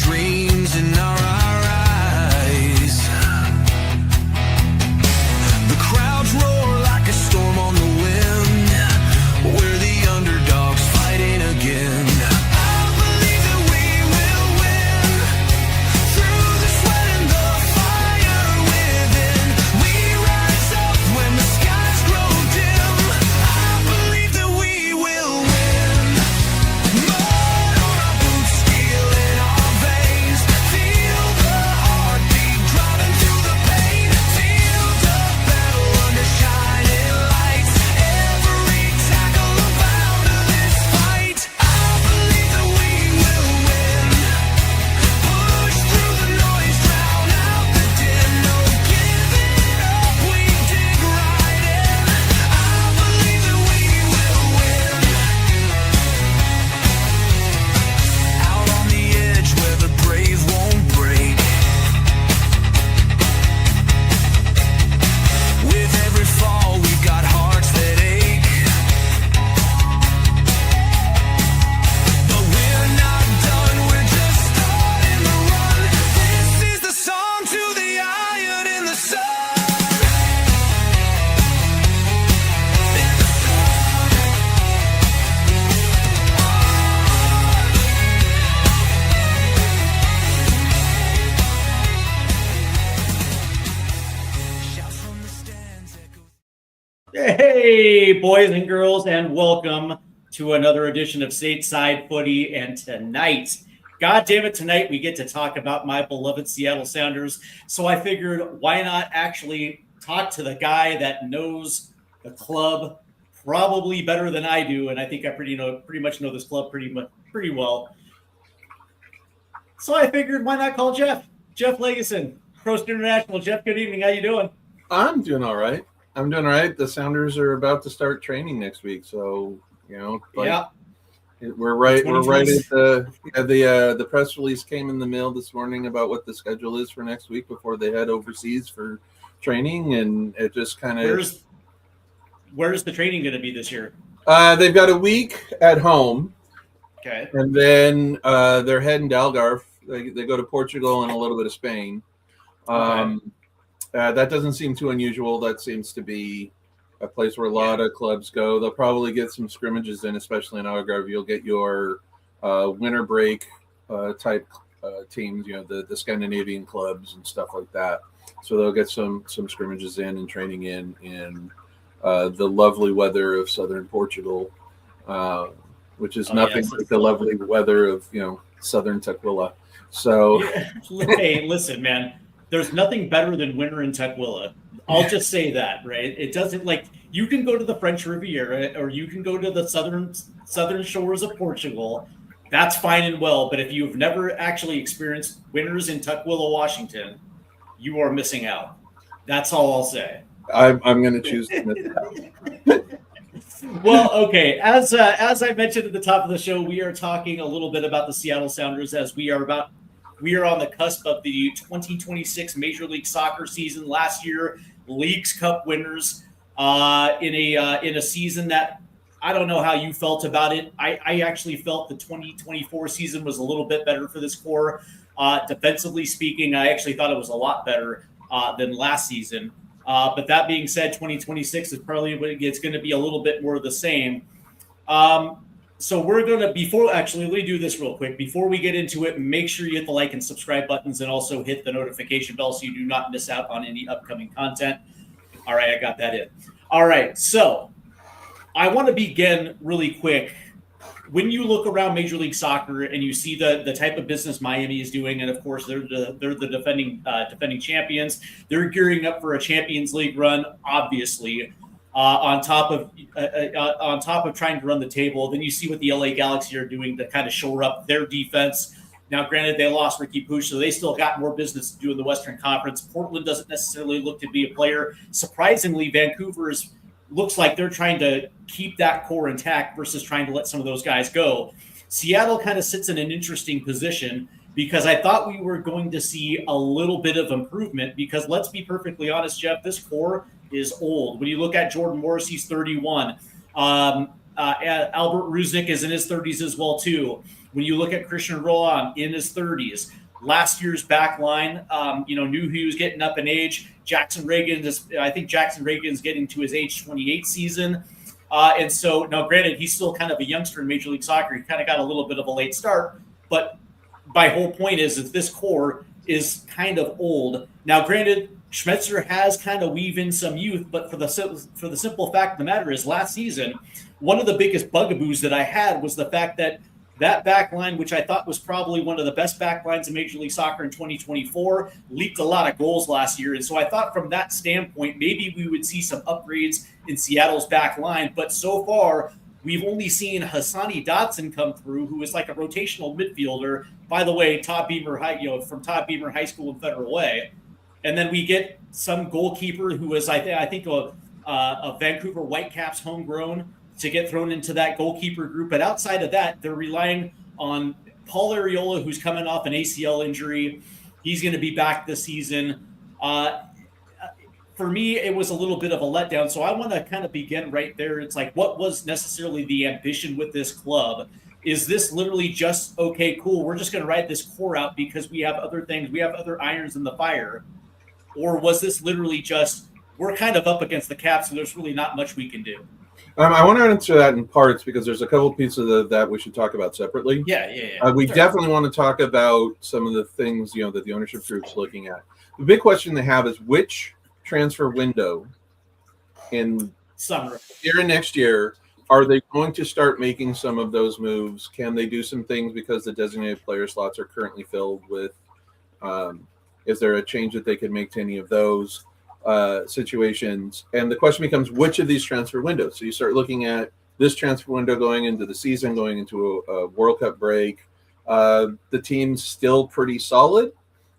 dreams in our eyes. The crowds roar like a storm on the wind. We're the underdogs fighting again. I believe that we will win. Through the sweat and the fire within, we rise up when the skies grow dim. I believe that we will win. Mud on our boots, steel in our veins. Feel the heartbeat driving through the pain. Field of battle under shining lights. Every tackle about this fight. I believe that we will win. Push through the noise, drown out the din. No giving up, we dig right in. I believe that we will win. Out on the edge where the brave won't break. With every fall, we've got hearts that ache. But we're not done, we're just starting the run. This is the song to the iron in the sun. Shouts from the stands echo. Hey, boys and girls, and welcome to another edition of Stateside Footy. And tonight, God damn it, tonight we get to talk about my beloved Seattle Sounders. So I figured, why not actually talk to the guy that knows the club probably better than I do, and I think I pretty much know this club pretty well. So I figured, why not call Jeff Lageson, Prost International. Jeff, good evening. How you doing? I'm doing all right. The Sounders are about to start training next week, so Yeah. we're right. We're right 2020. at the press release came in the mail this morning about what the schedule is for next week before they head overseas for training, and it just kind of Where's the training going to be this year? they've got a week at home, Okay. and then they're heading to Algarve. They go to Portugal and a little bit of Spain. That doesn't seem too unusual. That seems to be a place where a lot of clubs go. They'll probably get some scrimmages in, especially in Algarve. You'll get your winter break type teams, the Scandinavian clubs and stuff like that. So they'll get some scrimmages in and training in the lovely weather of southern Portugal, which is nothing like the lovely weather of southern Tequila. So Hey, listen, man. There's nothing better than winter in Tequila. I'll just say that, right? It doesn't you can go to the French Riviera or you can go to the southern shores of Portugal. That's fine and well, but if you've never actually experienced winters in Tukwila, Washington, you are missing out. That's all I'll say. I'm going to choose to miss out. Well, okay. As I mentioned at the top of the show, we are talking a little bit about the Seattle Sounders as we are on the cusp of the 2026 Major League Soccer season. Last year, Leagues Cup winners in a season that I don't know how you felt about it. I actually felt the 2024 season was a little bit better for this core. Defensively speaking, I actually thought it was a lot better than last season. But that being said, 2026 is probably it's going to be a little bit more of the same. So we're going to, let me do this real quick. Before we get into it, make sure you hit the like and subscribe buttons and also hit the notification bell so you do not miss out on any upcoming content. All right, I got that in. All right, so I want to begin really quick. When you look around Major League Soccer and you see the type of business Miami is doing, and of course they're the defending champions, they're gearing up for a Champions League run, obviously. On top of trying to run the table, then you see what the LA Galaxy are doing to kind of shore up their defense. Now, granted, they lost Ricky Puig, so they still got more business to do in the Western Conference. Portland doesn't necessarily look to be a player. Surprisingly, Vancouver looks like they're trying to keep that core intact versus trying to let some of those guys go. Seattle kind of sits in an interesting position because I thought we were going to see a little bit of improvement because let's be perfectly honest, Jeff, this core is old. When you look at Jordan Morris, he's 31. Albert Rusnik is in his 30s as well, too. When you look at Christian Roland in his 30s, last year's back line, knew he was getting up in age. I think Jackson Reagan's getting to his age 28 season. And so now, granted, he's still kind of a youngster in Major League Soccer. He kind of got a little bit of a late start, but my whole point is that this core is kind of old. Now, granted, Schmetzer has kind of weaved in some youth, but for the simple fact of the matter is last season, one of the biggest bugaboos that I had was the fact that back line, which I thought was probably one of the best back lines in Major League Soccer in 2024, leaked a lot of goals last year. And so I thought from that standpoint, maybe we would see some upgrades in Seattle's back line. But so far, we've only seen Hassani Dotson come through, who is like a rotational midfielder. By the way, from Todd Beamer High School in Federal Way. And then we get some goalkeeper who is, I think, a Vancouver Whitecaps homegrown to get thrown into that goalkeeper group. But outside of that, they're relying on Paul Arriola, who's coming off an ACL injury. He's going to be back this season. For me, it was a little bit of a letdown. So I want to kind of begin right there. It's like, what was necessarily the ambition with this club? Is this literally just, okay, cool, we're just going to ride this core out because we have other things, we have other irons in the fire? Or was this literally just, we're kind of up against the cap, so there's really not much we can do? I want to answer that in parts because there's a couple pieces of that we should talk about separately. Yeah. We definitely want to talk about some of the things, that the ownership group's looking at. The big question they have is which transfer window in summer year and next year are they going to start making some of those moves? Can they do some things because the designated player slots are currently filled with? Is there a change that they could make to any of those situations? And the question becomes, which of these transfer windows? So you start looking at this transfer window going into the season, going into a World Cup break. The team's still pretty solid.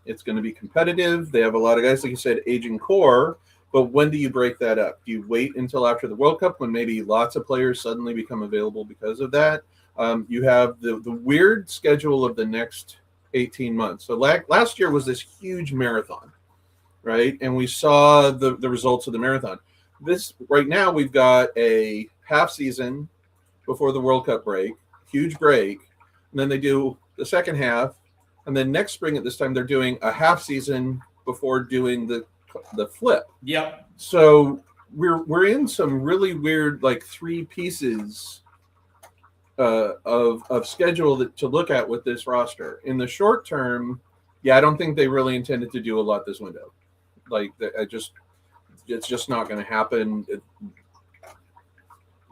It's going to be competitive. They have a lot of guys, like you said, aging core. But when do you break that up? Do you wait until after the World Cup when maybe lots of players suddenly become available because of that? You have the weird schedule of the next 18 months. So last year was this huge marathon, right? And we saw the results of the marathon. Right now, we've got a half season before the World Cup break, huge break. And then they do the second half. And then next spring at this time, they're doing a half season before doing the flip. Yep. So we're in some really weird, like, three pieces of schedule to look at with this roster. In the short term, I don't think they really intended to do a lot this window. Like, it's just not going to happen. A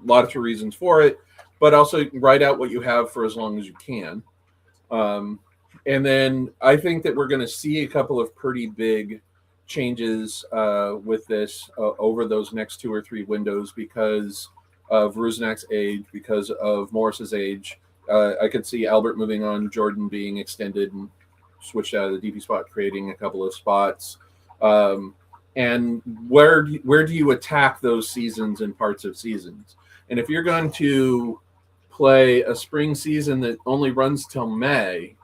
lot of reasons for it, but also write out what you have for as long as you can. And then I think that we're going to see a couple of pretty big changes with this over those next 2 or 3 windows because of Rusnak's age, because of Morris's age. I could see Albert moving on, Jordan being extended and switched out of the DP spot, creating a couple of spots. And where do you attack those seasons and parts of seasons? And if you're going to play a spring season that only runs till May,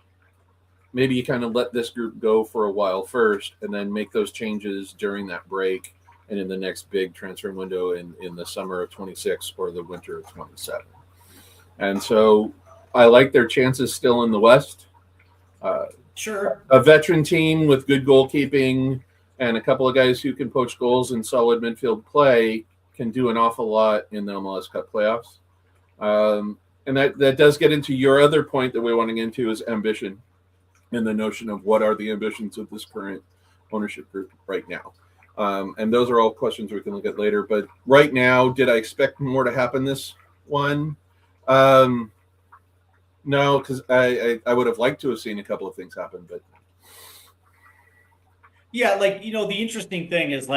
maybe you kind of let this group go for a while first and then make those changes during that break and in the next big transfer window in the summer of 26 or the winter of 27. And so I like their chances still in the West. Sure. A veteran team with good goalkeeping and a couple of guys who can poach goals and solid midfield play can do an awful lot in the MLS Cup playoffs. And that does get into your other point that we want to get into is ambition. And the notion of what are the ambitions of this current ownership group right now. And those are all questions we can look at later. But right now, did I expect more to happen this one? No, because I would have liked to have seen a couple of things happen. But yeah, the interesting thing is,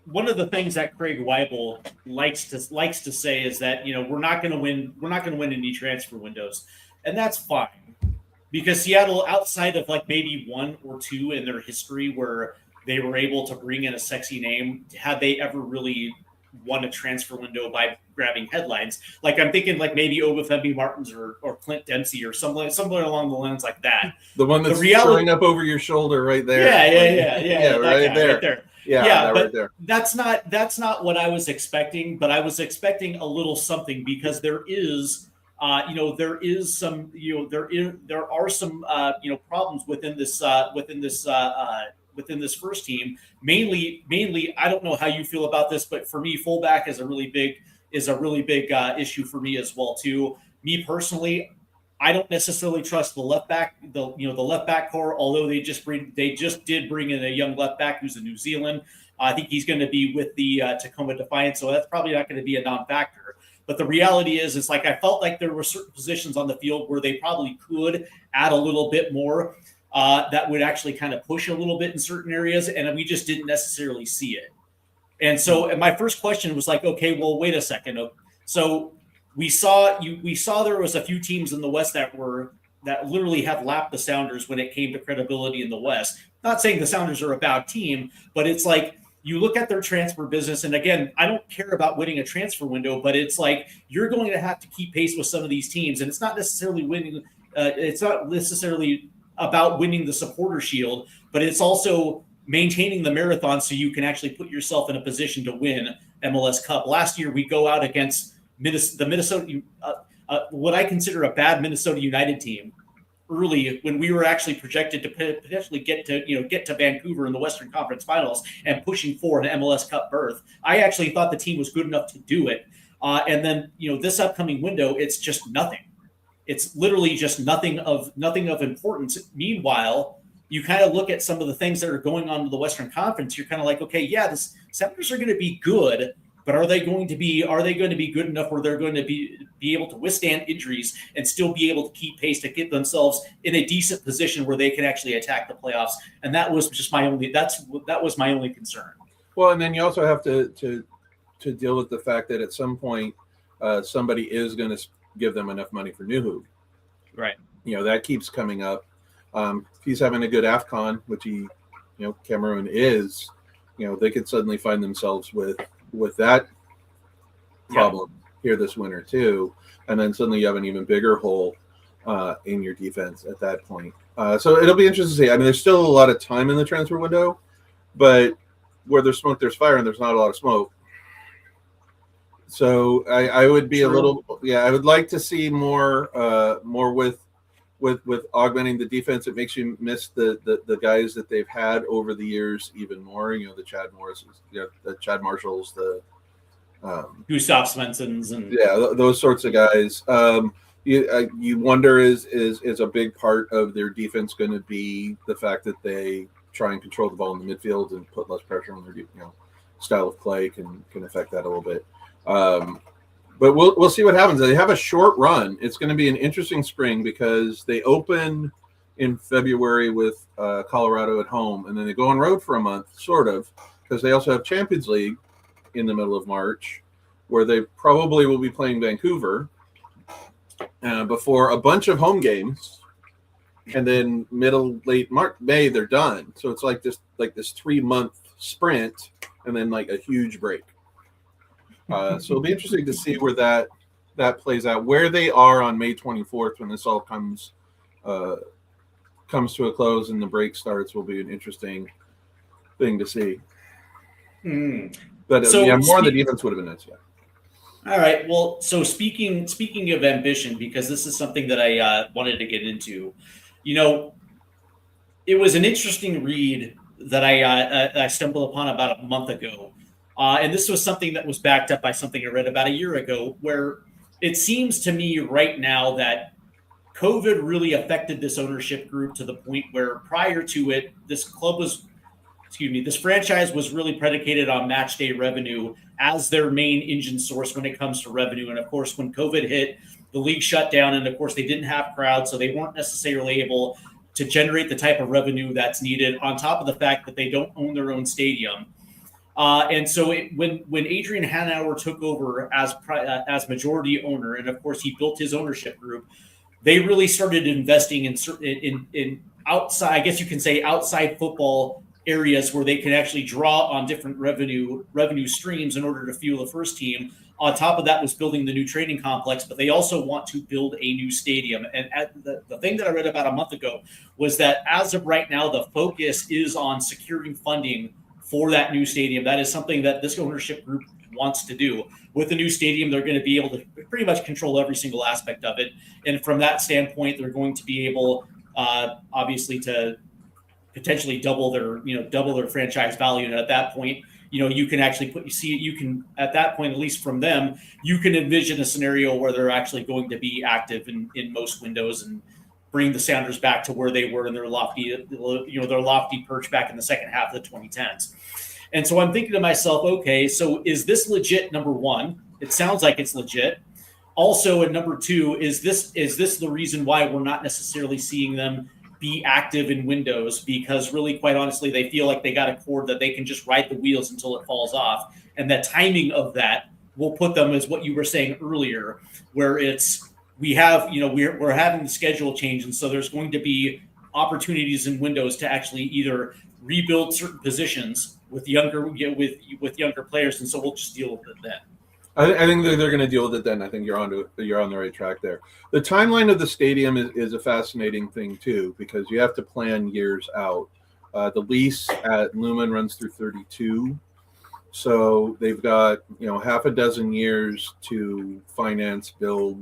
one of the things that Craig Weibel likes to say is that, we're not going to win any transfer windows. And that's fine. Because Seattle, outside of maybe 1 or 2 in their history where they were able to bring in a sexy name, had they ever really won a transfer window by grabbing headlines? I'm thinking maybe Obafemi Martins or Clint Dempsey or somewhere along the lines like that. The one that's showing up over your shoulder right there. Yeah, right there. Yeah, but right there. That's not what I was expecting, but I was expecting a little something because there is there is some, there are some, problems within this first team. Mainly, I don't know how you feel about this, but for me, fullback is a really big issue for me as well too. Me personally, I don't necessarily trust the left back, the left back core. Although they just did bring in a young left back who's in New Zealand. I think he's going to be with the Tacoma Defiance, so that's probably not going to be a non-factor. But the reality is, it's like I felt like there were certain positions on the field where they probably could add a little bit more that would actually kind of push a little bit in certain areas, and we just didn't necessarily see it. And so my first question was like, okay, well, wait a second. So we saw there was a few teams in the West that literally have lapped the Sounders when it came to credibility in the West. Not saying the Sounders are a bad team, but it's like you look at their transfer business, and again, I don't care about winning a transfer window, but it's like you're going to have to keep pace with some of these teams, and it's not necessarily winning. It's not necessarily about winning the supporter shield, but it's also maintaining the marathon so you can actually put yourself in a position to win MLS Cup. Last year, we go out against the Minnesota, what I consider a bad Minnesota United team, early when we were actually projected to potentially get to Vancouver in the Western Conference Finals and pushing for an MLS Cup berth. I actually thought the team was good enough to do it. And then, this upcoming window, it's just nothing. It's literally just nothing of importance. Meanwhile, you kind of look at some of the things that are going on in the Western Conference. You're kind of like, okay, yeah, the Senators are going to be good, but are they going to be good enough where they're going to be able to withstand injuries and still be able to keep pace to get themselves in a decent position where they can actually attack the playoffs? And that was just my only concern. Well, and then you also have to deal with the fact that at some point somebody is going to give them enough money for Nuhu. Right. That keeps coming up. If he's having a good AFCON, which he, Cameroon is, they could suddenly find themselves with that problem here this winter too, and then suddenly you have an even bigger hole in your defense at that point. So it'll be interesting to see. I mean, there's still a lot of time in the transfer window, but where there's smoke, there's fire, and there's not a lot of smoke. So I would be I would like to see more with augmenting the defense. It makes you miss the guys that they've had over the years even more. The Chad Morrises, the Chad Marshalls, the Gustav Svenssons, and those sorts of guys. You wonder is a big part of their defense going to be the fact that they try and control the ball in the midfield and put less pressure on their style of play can affect that a little bit. But we'll see what happens. They have a short run. It's going to be an interesting spring because they open in February with Colorado at home, and then they go on road for a month, sort of, because they also have Champions League in the middle of March, where they probably will be playing Vancouver before a bunch of home games, and then late May they're done. So it's like this 3-month sprint, and then like a huge break. So it'll be interesting to see where that plays out. Where they are on May 24th when this all comes to a close and the break starts will be an interesting thing to see. But more of the defense would have been nice. Yeah. All right. Well, so speaking of ambition, because this is something that I wanted to get into, it was an interesting read that I stumbled upon about a month ago. And this was something that was backed up by something I read about a year ago, where it seems to me right now that COVID really affected this ownership group to the point where prior to it, this franchise was really predicated on match day revenue as their main engine source when it comes to revenue. And of course, when COVID hit, the league shut down, and of course they didn't have crowds, so they weren't necessarily able to generate the type of revenue that's needed, on top of the fact that they don't own their own stadium. And so when Adrian Hanauer took over as majority owner, and of course he built his ownership group, they really started investing in outside, I guess you can say, outside football areas where they can actually draw on different revenue streams in order to fuel the first team. On top of that was building the new training complex, but they also want to build a new stadium. And the thing that I read about a month ago was that as of right now, the focus is on securing funding for that new stadium. That is something that this ownership group wants to do. With the new stadium, they're going to be able to pretty much control every single aspect of it. And from that standpoint, they're going to be able, obviously, to potentially double their franchise value. And at that point, you can actually at that point, at least from them, you can envision a scenario where they're actually going to be active in most windows and bring the Sounders back to where they were in their lofty perch back in the second half of the 2010s. And so I'm thinking to myself, okay, so is this legit? Number one, it sounds like it's legit. Also, and number two, is this the reason why we're not necessarily seeing them be active in windows? Because really, quite honestly, they feel like they got a cord that they can just ride the wheels until it falls off. And the timing of that will put them, as what you were saying earlier, where we're having the schedule change. And so there's going to be opportunities in windows to actually either rebuild certain positions with younger players. And so we'll just deal with it then. I think they're going to deal with it then. I think you're on the right track there. The timeline of the stadium is a fascinating thing too, because you have to plan years out. The lease at Lumen runs through 32, so they've got half a dozen years to finance, build,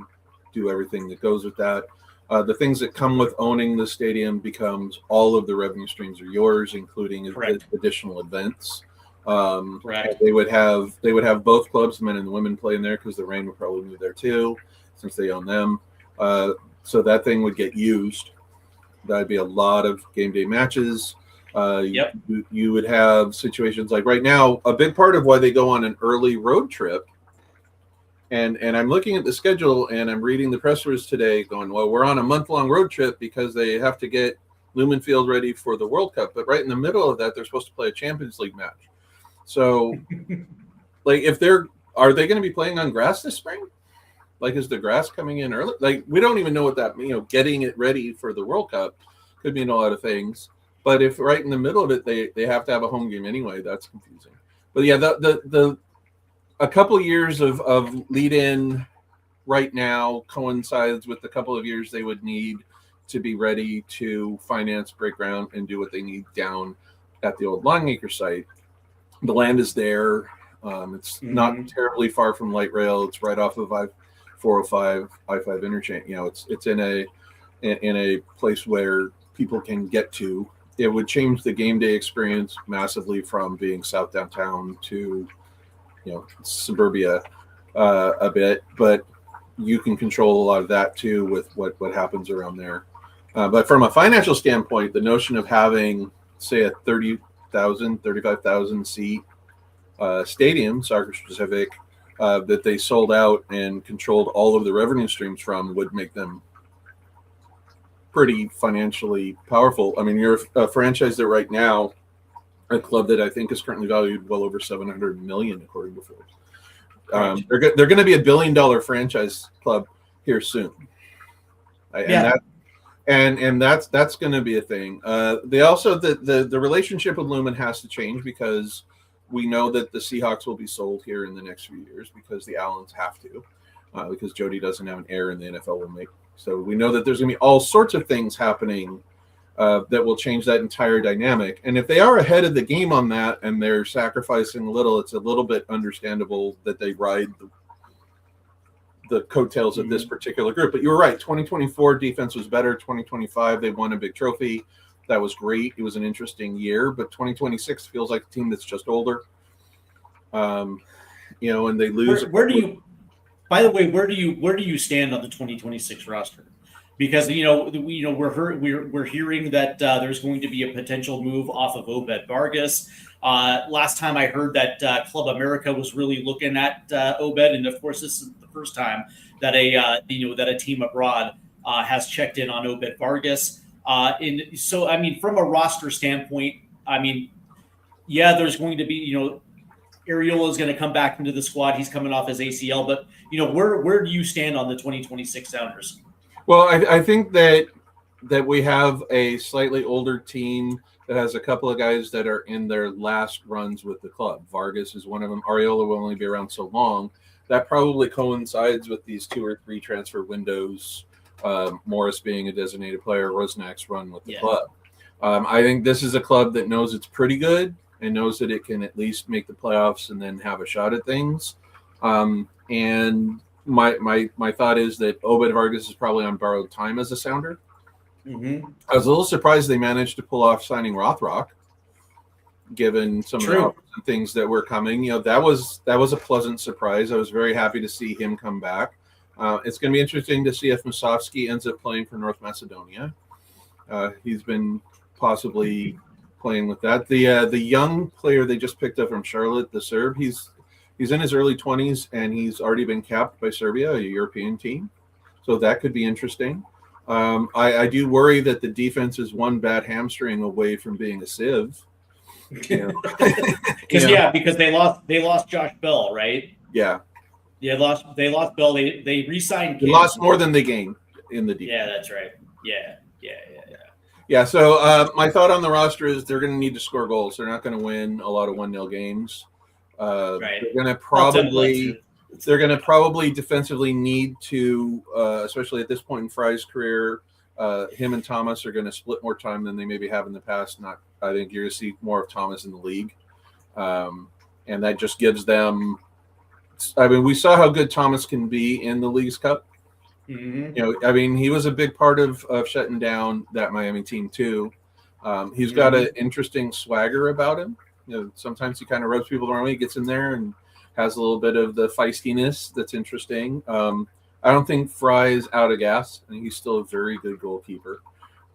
do everything that goes with that. The things that come with owning the stadium becomes all of the revenue streams are yours, including additional events. They would have both clubs, the men and the women, play in there because the Reign would probably move there too, since they own them. So that thing would get used. That'd be a lot of game day matches. You would have situations like right now. A big part of why they go on an early road trip, and I'm looking at the schedule and I'm reading the press release today, going, well, we're on a month-long road trip because they have to get Lumen Field ready for the World Cup. But right in the middle of that, they're supposed to play a Champions League match. So, like, are they going to be playing on grass this spring? Like, is the grass coming in early? Like, we don't even know what that means. Getting it ready for the World Cup could mean a lot of things. But if right in the middle of it, they have to have a home game anyway, that's confusing. But yeah, the a couple of years of lead in right now coincides with the couple of years they would need to be ready to finance, break ground, and do what they need down at the old Longacre site. The land is there. It's not terribly far from light rail. It's right off of I-405, I-5 interchange. It's in a place where people can get to. It would change the game day experience massively from being south downtown to, suburbia a bit. But you can control a lot of that too with what happens around there. But from a financial standpoint, the notion of having, say, a 35,000 seat stadium, soccer specific, that they sold out and controlled all of the revenue streams from would make them pretty financially powerful. I mean, you're a franchise that right now, a club that I think is currently valued well over $700 million, according to Forbes. They're going to be $1 billion franchise club here soon. And that's going to be a thing. They also the relationship with Lumen has to change because we know that the Seahawks will be sold here in the next few years because the Allens have to, because Jody doesn't have an heir and the NFL will make. So we know that there's going to be all sorts of things happening that will change that entire dynamic. And if they are ahead of the game on that and they're sacrificing a little, it's a little bit understandable that they ride the coattails of this particular group. But you were right. 2024 defense was better. 2025, they won a big trophy. That was great. It was an interesting year, but 2026 feels like a team that's just older. And they lose. Where do you stand on the 2026 roster? Because we're hearing that there's going to be a potential move off of Obed Vargas. Last time I heard that Club America was really looking at Obed, and of course this is the first time that a team abroad has checked in on Obed Vargas. So I mean, from a roster standpoint, I mean, yeah, there's going to be Ariola is going to come back into the squad. He's coming off his ACL, but where do you stand on the 2026 Sounders? Well, I think that we have a slightly older team that has a couple of guys that are in their last runs with the club. Vargas is one of them. Ariola will only be around so long. That probably coincides with these 2 or 3 transfer windows. Morris being a designated player, Rosnak's run with the club. I think this is a club that knows it's pretty good and knows that it can at least make the playoffs and then have a shot at things. And my thought is that Obed Vargas is probably on borrowed time as a sounder. Mm-hmm. I was a little surprised they managed to pull off signing Rothrock, given some of the offers and things that were coming. That was a pleasant surprise. I was very happy to see him come back. It's going to be interesting to see if Musovski ends up playing for North Macedonia. He's been possibly playing with that. The young player they just picked up from Charlotte, the Serb, he's in his early 20s, and he's already been capped by Serbia, a European team. So that could be interesting. I do worry that the defense is one bad hamstring away from being a sieve. Because they lost Josh Bell, right? Yeah. They lost Bell. They re-signed. They lost more than they gained in the defense. Yeah, that's right. Yeah. So my thought on the roster is they're going to need to score goals. They're not going to win a lot of 1-0 games. Right. They're going to probably defensively need to, especially at this point in Fry's career, him and Thomas are going to split more time than they maybe have in the past. I think you're going to see more of Thomas in the league, and that just gives them. I mean, we saw how good Thomas can be in the Leagues Cup. Mm-hmm. He was a big part of shutting down that Miami team too. He's got an interesting swagger about him. Sometimes he kind of rubs people the wrong way. He gets in there and has a little bit of the feistiness that's interesting. I don't think Fry is out of gas. I think he's still a very good goalkeeper.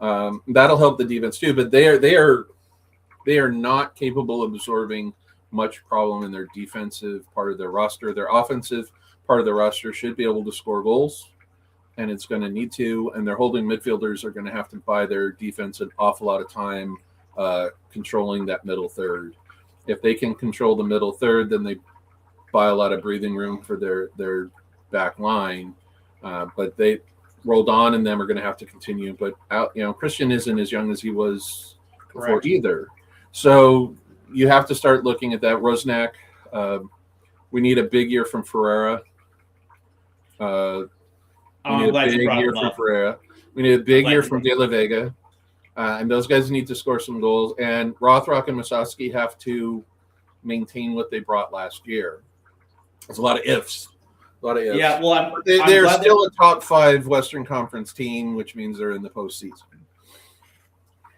That'll help the defense too. But they are not capable of absorbing much problem in their defensive part of their roster. Their offensive part of the roster should be able to score goals, and it's going to need to. And their holding midfielders are going to have to buy their defense an awful lot of time controlling that middle third. If they can control the middle third, then they buy a lot of breathing room for their back line. But they rolled on, and them are going to have to continue. But Christian isn't as young as he was before either. So you have to start looking at that. Rosnak, we need a big year from Ferreira. We need a big year from Ferreira. We need a big year from De La Vega. And those guys need to score some goals. And Rothrock and Musovski have to maintain what they brought last year. There's a lot of ifs. Yeah, well, they're still a top 5 Western Conference team, which means they're in the postseason.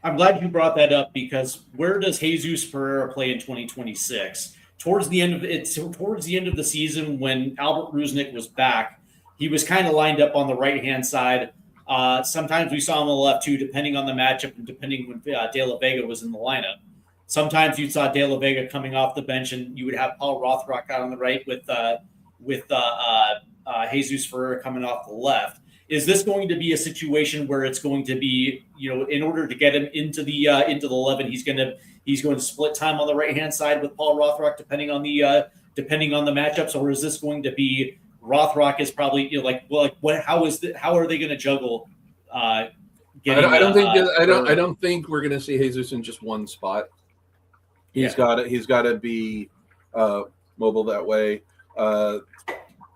I'm glad you brought that up, because where does Jesus Ferreira play in 2026? Towards the end of the season, when Albert Rusnik was back, he was kind of lined up on the right-hand side. Sometimes we saw him on the left too, depending on the matchup and depending when De La Vega was in the lineup. Sometimes you saw De La Vega coming off the bench, and you would have Paul Rothrock out on the right with Jesus Ferreira coming off the left. Is this going to be a situation where it's going to be, in order to get him into the 11, he's going to split time on the right hand side with Paul Rothrock, depending on the matchups, or is this going to be Rothrock is probably how are they going to juggle? I don't think we're going to see Jesus in just one spot. He's got to be mobile that way.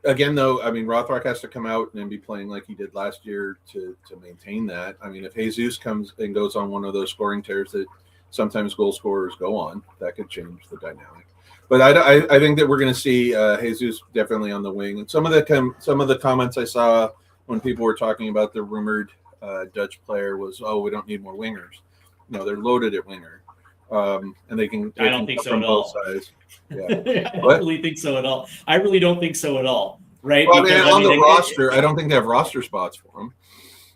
Again, though, I mean, Rothrock has to come out and be playing like he did last year to maintain that. I mean, if Jesus comes and goes on one of those scoring tears that sometimes goal scorers go on, that could change the dynamic. But I think that we're going to see Jesus definitely on the wing. And some of the comments I saw when people were talking about the rumored Dutch player was, "Oh, we don't need more wingers." No, they're loaded at winger, and they can. I don't think so at all. Sides. Yeah. I don't really think so at all. I really don't think so at all. Right? Well, on the roster, I don't think they have roster spots for them.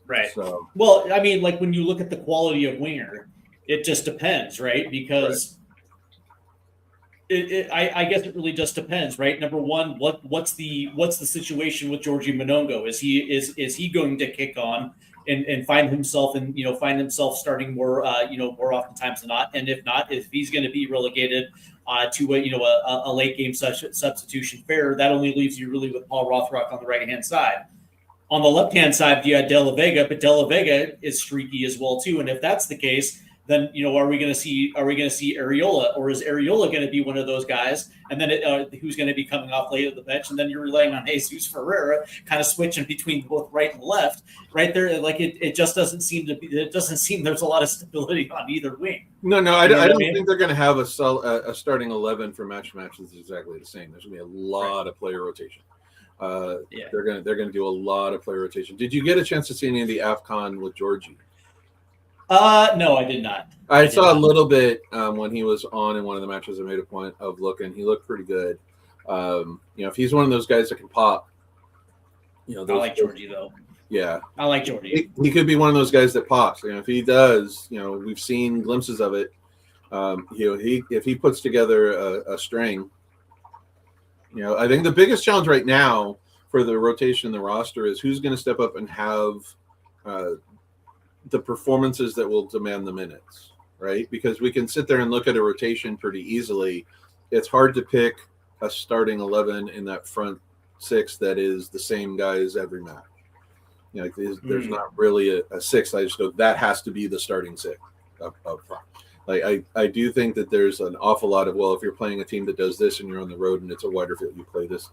Right. So, well, I mean, like when you look at the quality of winger, it just depends, right? Because I guess it really just depends, right? Number one, what's the situation with Georgie Monongo? Is he going to kick on and find himself starting more more oftentimes than not? And if not, if he's going to be relegated to a late game substitution fare, that only leaves you really with Paul Rothrock on the right hand side. On the left hand side, you had De La Vega, but De La Vega is streaky as well too. And if that's the case, then are we going to see Areola, or is Areola going to be one of those guys? And then who's going to be coming off late at the bench? And then you're relying on Jesus Ferreira, kind of switching between both right and left, right there. Like it just doesn't seem to be. It doesn't seem there's a lot of stability on either wing. No, I don't think they're going to have a starting 11 for match that's exactly the same. There's going to be a lot of player rotation. They're going to do a lot of player rotation. Did you get a chance to see any of the AFCON with Georgie? No, I did not. I saw a little bit when he was on in one of the matches. I made a point of looking. He looked pretty good. If he's one of those guys that can pop, I like Georgie though. Yeah, I like Georgie. He could be one of those guys that pops. If he does, we've seen glimpses of it. If he puts together a string, I think the biggest challenge right now for the rotation in the roster is who's going to step up and have the performances that will demand the minutes, right? Because we can sit there and look at a rotation pretty easily. It's hard to pick a starting 11 in that front six that is the same guys every match. There's not really a six. I just go, that has to be the starting six up front. Like I do think that there's an awful lot of, if you're playing a team that does this and you're on the road and it's a wider field, you play this,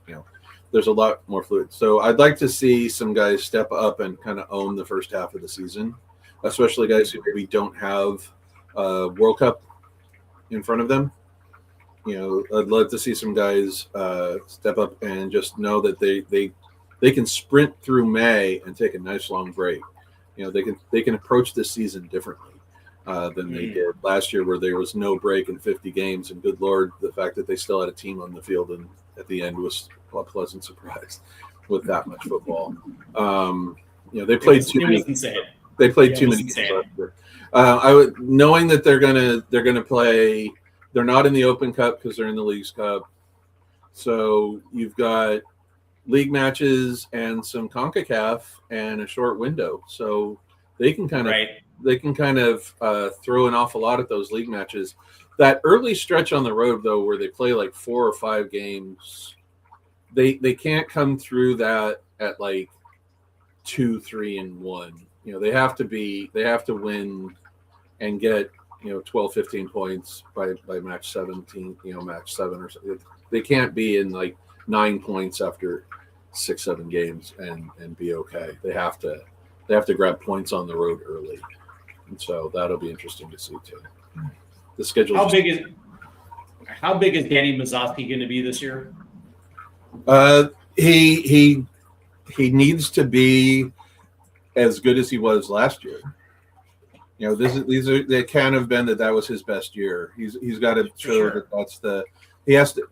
there's a lot more fluid. So I'd like to see some guys step up and kind of own the first half of the season, especially guys who maybe don't have a World Cup in front of them. I'd love to see some guys step up and just know that they can sprint through May and take a nice long break. They can approach this season differently than they did last year, where there was no break in 50 games. And good Lord, the fact that they still had a team on the field and at the end was a pleasant surprise with that much football. They played too many. They played too many games last year. Knowing that they're gonna play. They're not in the Open Cup because they're in the Leagues Cup. So you've got league matches and some CONCACAF and a short window. So they can kind of throw an awful lot at those league matches. That early stretch on the road, though, where they play like 4 or 5 games, they can't come through that at like 2, 3, and 1. They have to win and get 12, 15 points by match 17, match 7 or something. They can't be in like 9 points after 6, 7 games and be okay. They have to grab points on the road early, and so that'll be interesting to see too. The schedule. How big is Danny Mazzocchi going to be this year? He needs to be as good as he was last year. They can't have been that was his best year. He's got to show that he has to.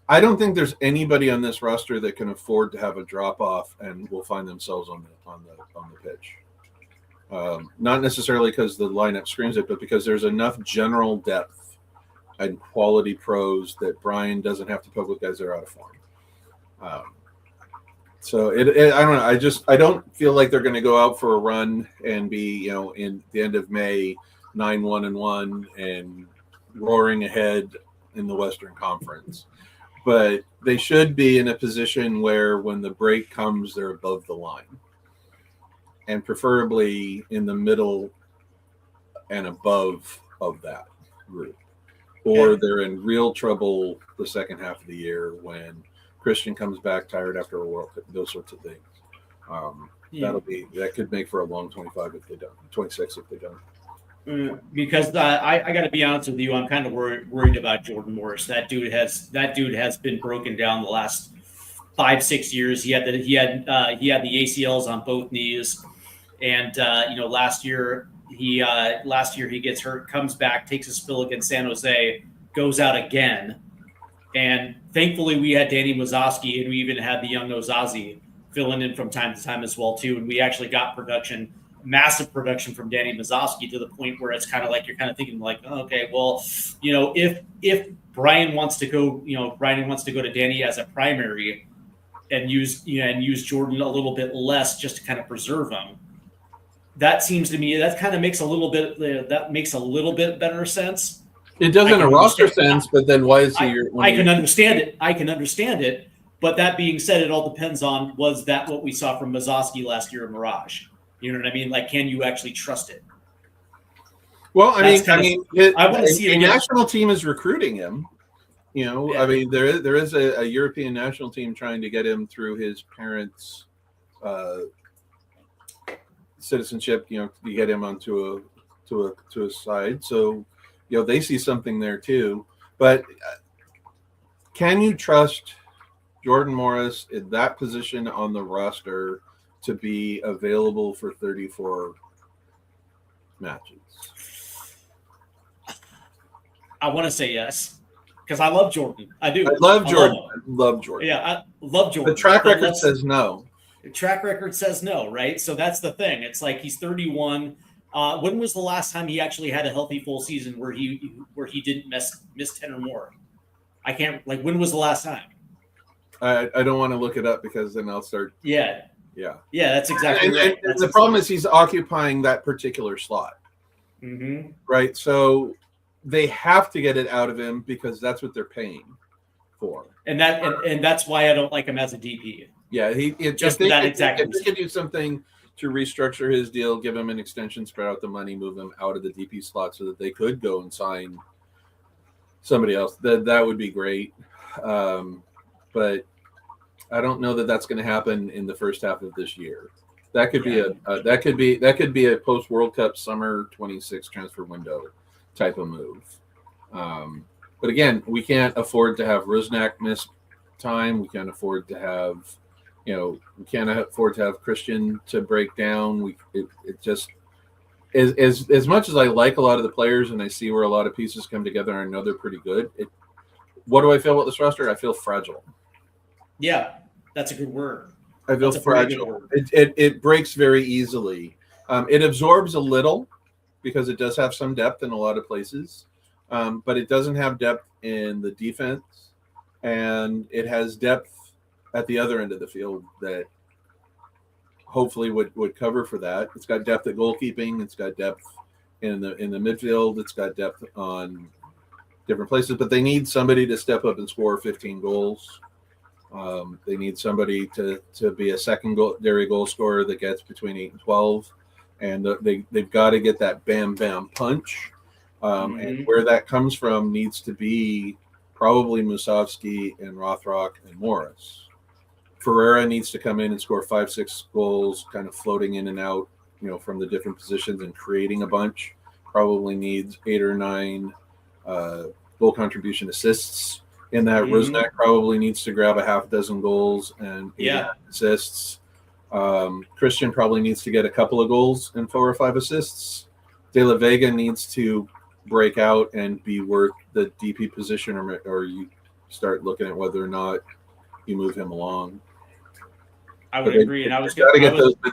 I don't think there's anybody on this roster that can afford to have a drop off and will find themselves on the pitch. Not necessarily because the lineup screams it, but because there's enough general depth and quality pros that Brian doesn't have to poke with guys that are out of form. So I don't know. I don't feel like they're going to go out for a run and be, in the end of May, 9-1-1 and roaring ahead in the Western Conference. But they should be in a position where when the break comes, they're above the line, and preferably in the middle and above of that group, or they're in real trouble the second half of the year when Christian comes back tired after a World Cup, those sorts of things. That could make for a long 25 if they don't, 26 if they don't. Because I got to be honest with you, I'm kind of worried about Jordan Morris. That dude has been broken down the last 5-6 years. He had the ACLs on both knees, and last year he gets hurt, comes back, takes a spill against San Jose, goes out again. And thankfully, we had Danny Mazzocchi, and we even had the young Ozazi filling in from time to time as well too. And we actually got massive production from Danny Mazzocchi, to the point where it's kind of like you're kind of thinking like, okay, well, if Brian wants to go to Danny as a primary and use Jordan a little bit less just to kind of preserve him. That seems to me that kind of makes a little bit better sense. It does in a roster sense, but then why is he I can understand it. But that being said, it all depends on, was that what we saw from Mazzocchi last year in Mirage? You know what I mean? Like, can you actually trust it? Well, I That's mean, I want to see it a again. national team is recruiting him. You know, Yeah. I mean, there is a European national team trying to get him through his parents' citizenship. You know, to get him onto a side. So, you know, they see something there too. But can you trust Jordan Morris in that position on the roster to be available for 34 matches? I want to say yes because I love Jordan. I do. I love Jordan. I I love Jordan. Yeah, I love Jordan. The track But record says no. the track record says no, right? So that's the thing. It's like he's 31. When was the last time he actually had a healthy full season where he didn't miss 10 or more? I can't, like, when was the last time? I don't want to look it up because then I'll start. Yeah, Yeah. that's exactly right. And the problem is he's occupying that particular slot, right? So they have to get it out of him because that's what they're paying for. And that's why I don't like him as a DP. Yeah, Just that exact If they could do something to restructure his deal, give him an extension, spread out the money, move him out of the DP slot so that they could go and sign somebody else, that would be great. But I don't know that that's going to happen in the first half of this year. That could be a post World Cup summer 26 transfer window type of move. But again, we can't afford to have Rusnak miss time. We can't afford to have, we can't afford to have Christian to break down. It just as much as I like a lot of the players and I see where a lot of pieces come together, and I know they're pretty good. What do I feel about this roster? I feel fragile. Yeah, that's a good word. I feel fragile. It breaks very easily. It absorbs a little because it does have some depth in a lot of places, but it doesn't have depth in the defense, and it has depth at the other end of the field that hopefully would cover for that. It's got depth at goalkeeping. It's got depth in the midfield. It's got depth on different places, but they need somebody to step up and score 15 goals. They need somebody to be a secondary goal scorer that gets between 8 and 12, and they've got to get that bam bam punch. And where that comes from needs to be probably Musovski and Rothrock and Morris. Ferreira needs to come in and score 5-6 goals, kind of floating in and out, from the different positions and creating a bunch. Probably needs 8 or 9 goal contribution assists. In that, Rusnak probably needs to grab a half dozen goals and 8 assists. Christian probably needs to get a couple of goals and 4 or 5 assists. De La Vega needs to break out and be worth the DP position, or you start looking at whether or not you move him along. I would agree, and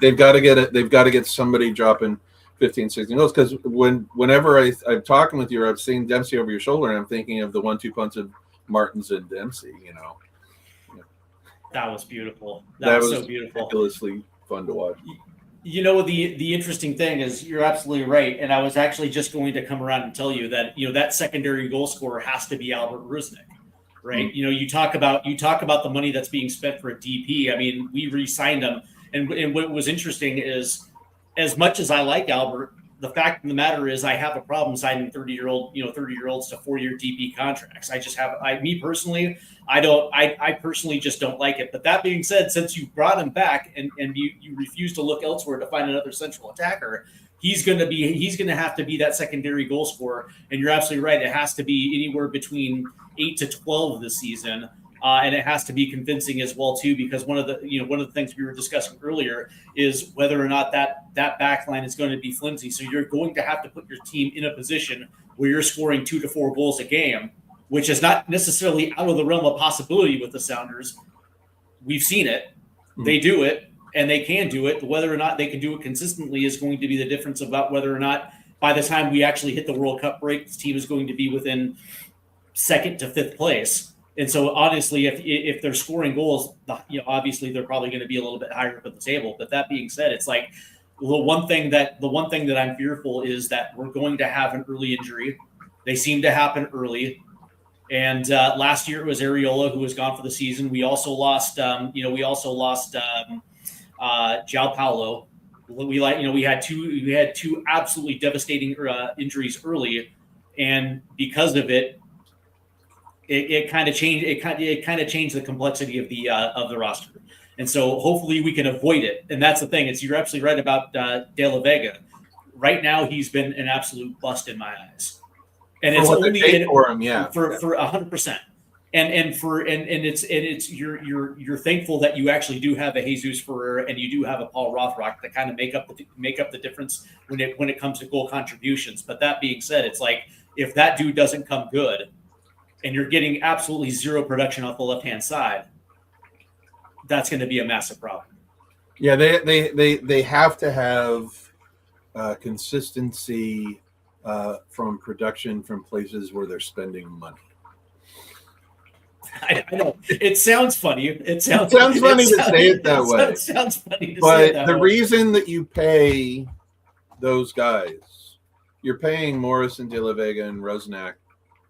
they've got to get somebody dropping 15, 16 goals, because whenever I'm talking with you, or I've seen Dempsey over your shoulder, and I'm thinking of the 1-2 punch of Martins and Dempsey. That was beautiful. That was so beautiful. Ridiculously fun to watch. The interesting thing is you're absolutely right, and I was actually just going to come around and tell you that that secondary goal scorer has to be Albert Rusnak, right? You talk about the money that's being spent for a DP. I mean, we re-signed him, and what was interesting is, as much as I like Albert, the fact of the matter is I have a problem signing 30-year-olds to 4-year DP contracts. I just have, me personally, I personally just don't like it. But that being said, since you brought him back and you refuse to look elsewhere to find another central attacker, he's going to have to be that secondary goal scorer. And you're absolutely right. It has to be anywhere between 8 to 12 this season. And it has to be convincing as well too, because one of the things we were discussing earlier is whether or not that back line is going to be flimsy. So you're going to have to put your team in a position where you're scoring 2 to 4 goals a game, which is not necessarily out of the realm of possibility with the Sounders. We've seen it. They do it, and they can do it. Whether or not they can do it consistently is going to be the difference about whether or not by the time we actually hit the World Cup break, this team is going to be within 2nd to 5th place. And so, honestly, if they're scoring goals, obviously they're probably going to be a little bit higher up at the table. But that being said, it's like the one thing that I'm fearful is that we're going to have an early injury. They seem to happen early. And last year it was Areola who was gone for the season. We also lost, João Paulo we had two absolutely devastating injuries early, and because of it, it kind of changed. It kind of changed the complexity of the roster. And so hopefully we can avoid it. And that's the thing. You're absolutely right about De La Vega. Right now, he's been an absolute bust in my eyes. And for it's what they only paid for him, yeah, for 100%. And you're thankful that you actually do have a Jesus Ferrer and you do have a Paul Rothrock that kind of make up the difference when it comes to goal contributions. But that being said, it's like if that dude doesn't come good, and you're getting absolutely zero production off the left-hand side, that's going to be a massive problem. Yeah, they have to have consistency from production from places where they're spending money. I know it sounds funny. It sounds funny to say it that way. It sounds funny to but say it that the way. reason that you pay those guys, you're paying Morris and De La Vega and Rusnak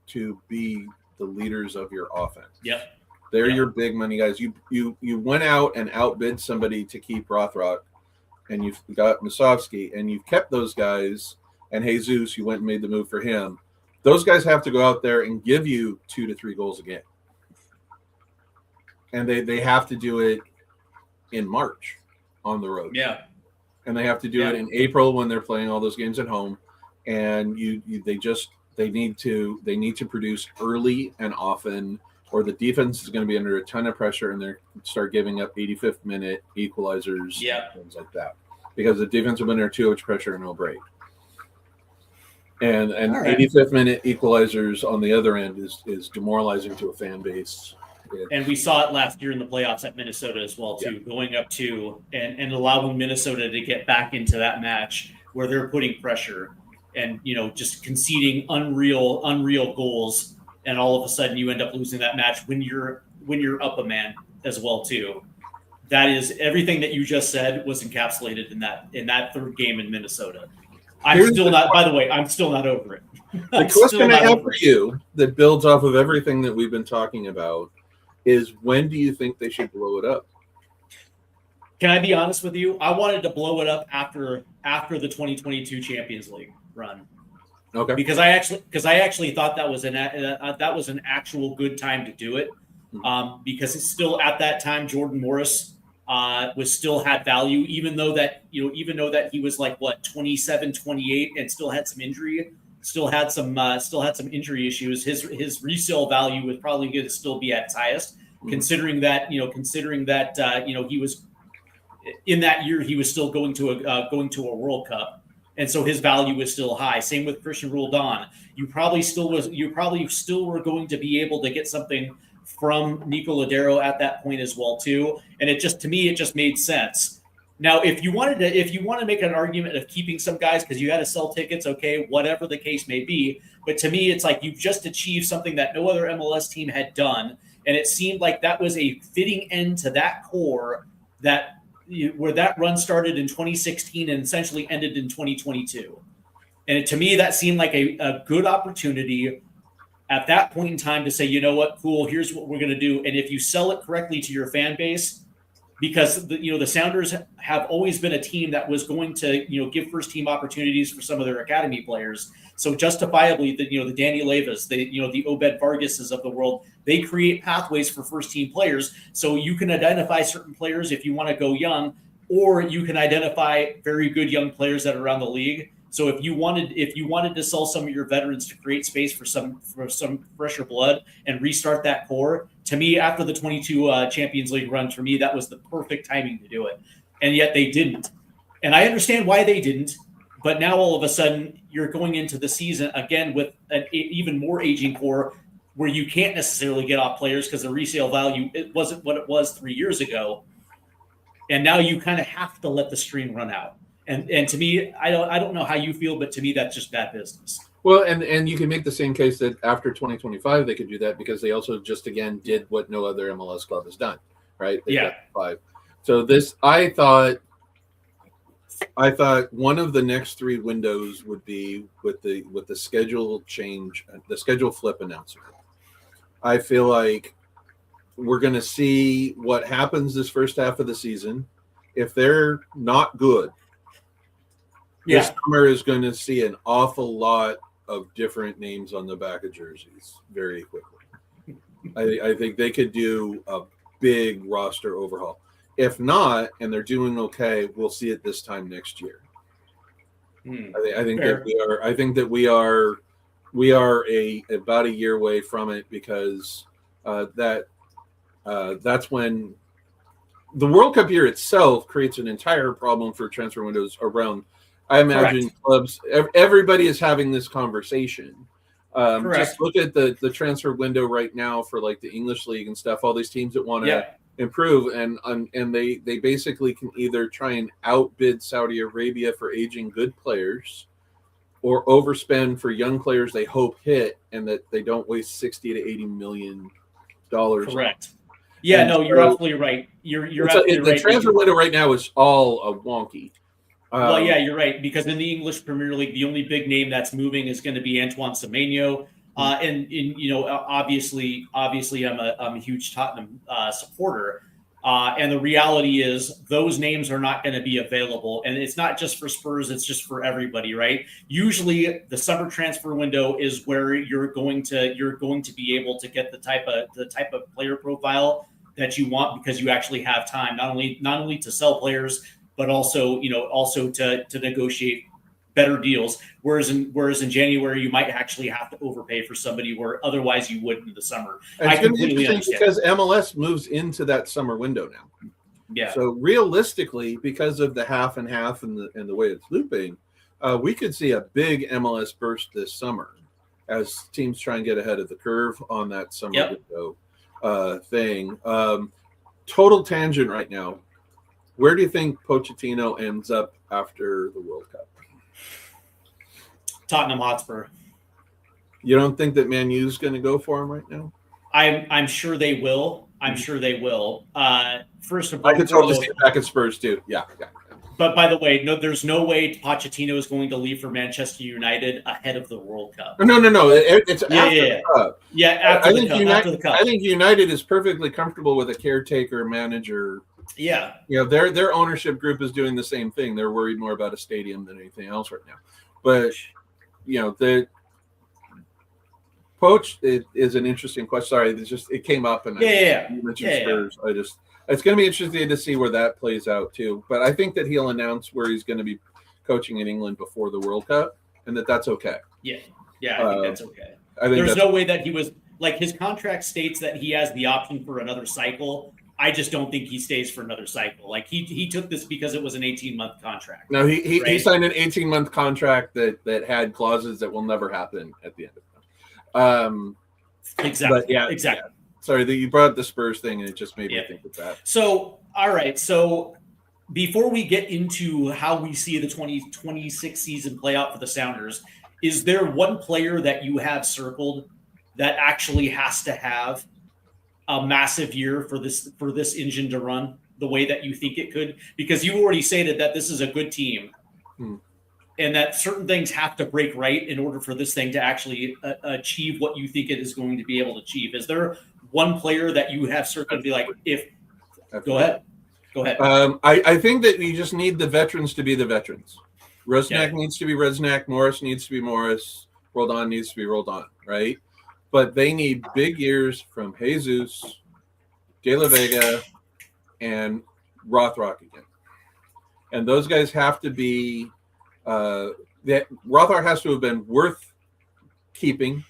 to be the leaders of your offense. Yep. They're your big money guys. You went out and outbid somebody to keep Rothrock, and you've got Musovsky, and you've kept those guys. And Jesus, you went and made the move for him. Those guys have to go out there and give you 2 to 3 goals a game. And they have to do it in March on the road. Yeah. And they have to do it in April when they're playing all those games at home. And they need to produce early and often, or the defense is going to be under a ton of pressure and they start giving up 85th minute equalizers, things like that. Because the defense will be under too much pressure and no break. And 85th minute equalizers on the other end is demoralizing to a fan base. And we saw it last year in the playoffs at Minnesota as well, too, going up to and allowing Minnesota to get back into that match where they're putting pressure and, just conceding unreal goals. And all of a sudden you end up losing that match when you're up a man as well, too. That is everything that you just said was encapsulated in that third game in Minnesota. I'm still not over it. The question I have for you that builds off of everything that we've been talking about is, when do you think they should blow it up? Can I be honest with you? I wanted to blow it up after the 2022 Champions League run. Okay. Because I actually thought that was an actual good time to do it. Because it's still at that time Jordan Morris was still had value, even though that he was like 27, 28 and still had some injury issues. His resale value was probably going to still be at its highest, considering that he was in that year he was still going to a World Cup, and so his value was still high. Same with Christian Roldan. You probably still were going to be able to get something from Nico Ladero at that point as well too, and it just made sense. Now, if you want to make an argument of keeping some guys because you had to sell tickets, okay, whatever the case may be. But to me, it's like you've just achieved something that no other MLS team had done, and it seemed like that was a fitting end to that core where that run started in 2016 and essentially ended in 2022. And to me, that seemed like a good opportunity at that point in time to say, you know what, cool, here's what we're going to do. And if you sell it correctly to your fan base, because the Sounders have always been a team that was going to give first team opportunities for some of their academy players. So justifiably, the Danny Levas, the Obed Vargases of the world, they create pathways for first team players. So you can identify certain players if you want to go young, or you can identify very good young players that are around the league. So if you wanted to sell some of your veterans to create space for some fresher blood and restart that core, to me, after the 22 Champions League run, for me, that was the perfect timing to do it. And yet they didn't. And I understand why they didn't. But now all of a sudden you're going into the season again with an even more aging core where you can't necessarily get off players because the resale value, it wasn't what it was 3 years ago. And now you kind of have to let the stream run out. And to me, I don't know how you feel, but to me, that's just bad business. Well, and you can make the same case that after 2025 they could do that because they also just again did what no other MLS club has done, right? They got 5. So this, I thought one of the next 3 windows would be with the schedule change, the schedule flip announcement. I feel like we're going to see what happens this first half of the season. If they're not good, This Yeah. summer is going to see an awful lot of different names on the back of jerseys very quickly. I think they could do a big roster overhaul. If not, and they're doing okay, we'll see it this time next year. I think Fair. that we are. I think that we are about a year away from it because that's when the World Cup year itself creates an entire problem for transfer windows around. I imagine Correct. clubs, everybody is having this conversation. Correct. Just look at the transfer window right now for like the English league and stuff. All these teams that want to Yeah. improve, and they basically can either try and outbid Saudi Arabia for aging good players, or overspend for young players they hope hit, and that they don't waste $60 to $80 million. Correct. Yeah, And no, you're so absolutely right. You're absolutely the right. transfer window right now is all wonky. Well, yeah, you're right, because in the English Premier League, the only big name that's moving is going to be Antoine Semenyo. And obviously, I'm a huge Tottenham supporter. And the reality is those names are not going to be available. And it's not just for Spurs, it's just for everybody, right? Usually the summer transfer window is where you're going to be able to get the type of player profile that you want, because you actually have time not only to sell players, but also to negotiate better deals. Whereas in January, you might actually have to overpay for somebody where otherwise you wouldn't in the summer. And I it's going to be completely interesting understand. because MLS moves into that summer window now. Yeah. So realistically, because of the half and half and the way it's looping, we could see a big MLS burst this summer as teams try and get ahead of the curve on that summer window thing. Total tangent right now. Where do you think Pochettino ends up after the World Cup? Tottenham Hotspur. You don't think that Man U's going to go for him right now? I'm sure they will. First of all, I could totally see it back at Spurs too. Yeah. But by the way, no, there's no way Pochettino is going to leave for Manchester United ahead of the World Cup. No. It's after the Cup. Yeah, after the Cup. I think United is perfectly comfortable with a caretaker manager. Yeah. Their ownership group is doing the same thing. They're worried more about a stadium than anything else right now. But the Poach is an interesting question. Sorry, it came up and you mentioned Spurs. It's going to be interesting to see where that plays out too. But I think that he'll announce where he's going to be coaching in England before the World Cup, and that's okay. Yeah, I think that's okay. There's no way that he was like, his contract states that he has the option for another cycle. I just don't think he stays for another cycle. Like he took this because it was an 18-month contract. No, he signed an 18-month contract that had clauses that will never happen at the end of it. Exactly. But exactly. Sorry that you brought up the Spurs thing, and it just made me think of that. So, all right. So before we get into how we see the 2026 season play out for the Sounders, is there one player that you have circled that actually has to have a massive year for this engine to run the way that you think it could? Because you already stated that this is a good team and that certain things have to break right in order for this thing to actually achieve what you think it is going to be able to achieve. Is there one player that you have circled to be like, go ahead. I think that you just need the veterans to be the veterans. Rusnak needs to be Rusnak. Morris needs to be Morris. Roldan needs to be Roldan, right? But they need big years from Jesus, De La Vega, and Rothrock again. And those guys have to be Rothrock has to have been worth keeping,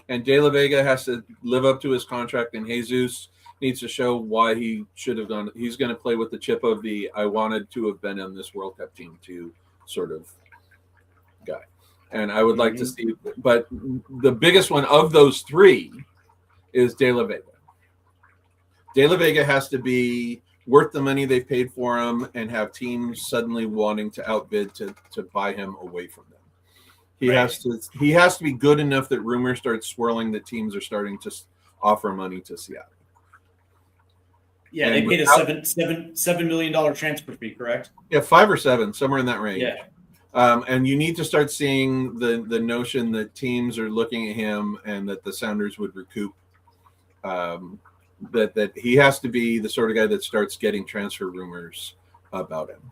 and De La Vega has to live up to his contract, and Jesus needs to show why he should have gone. He's going to play with the chip of the I wanted to have been on this World Cup team too sort of guy. And I would like to see, but the biggest one of those three is De La Vega. De La Vega has to be worth the money they've paid for him and have teams suddenly wanting to outbid to buy him away from them. He has to be good enough that rumors start swirling that teams are starting to offer money to Seattle. Yeah, and they paid a $7 million transfer fee, correct? Yeah, 5 or 7, somewhere in that range. Yeah. And you need to start seeing the notion that teams are looking at him and that the Sounders would recoup. That he has to be the sort of guy that starts getting transfer rumors about him.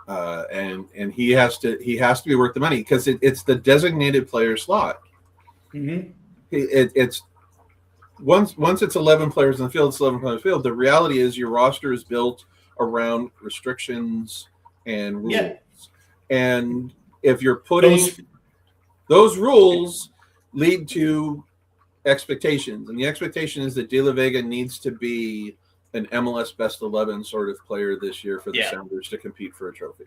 and he has to be worth the money because it's the designated player slot. Mm-hmm. It's once it's 11 players in the field, it's 11 players in the field. The reality is your roster is built around restrictions and rules. Yeah. And if you're putting those rules lead to expectations, and the expectation is that De La Vega needs to be an MLS best 11 sort of player this year for the Sounders to compete for a trophy.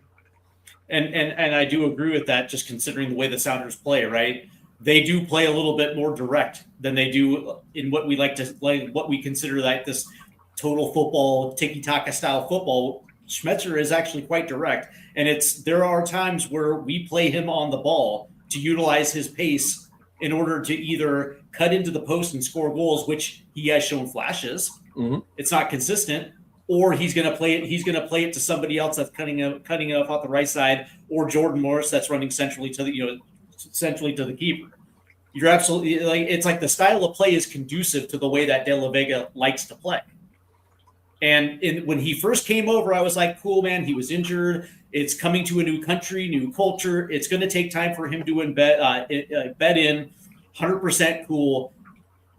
And I do agree with that, just considering the way the Sounders play, right? They do play a little bit more direct than they do in what we what we consider like this total football, tiki-taka style football. Schmetzer is actually quite direct. And there are times where we play him on the ball to utilize his pace in order to either cut into the post and score goals, which he has shown flashes. Mm-hmm. It's not consistent, or he's going to play it. He's going to play it to somebody else that's cutting it off the right side, or Jordan Morris that's running centrally to the keeper. You're absolutely it's like the style of play is conducive to the way that De La Vega likes to play. And when he first came over, I was like, cool, man. He was injured. It's coming to a new country, new culture. It's going to take time for him to bed in. 100% cool.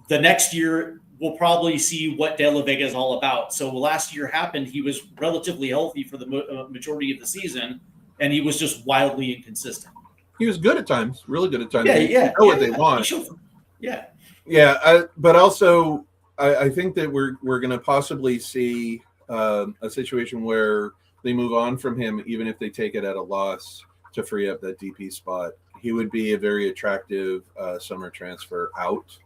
The next year, we'll probably see what De La Vega is all about. So last year happened. He was relatively healthy for the majority of the season, and he was just wildly inconsistent. He was good at times, really good at times. Yeah. They know what they want. Yeah. But also, I think that we're going to possibly see a situation where they move on from him, even if they take it at a loss to free up that DP spot. He would be a very attractive summer transfer out.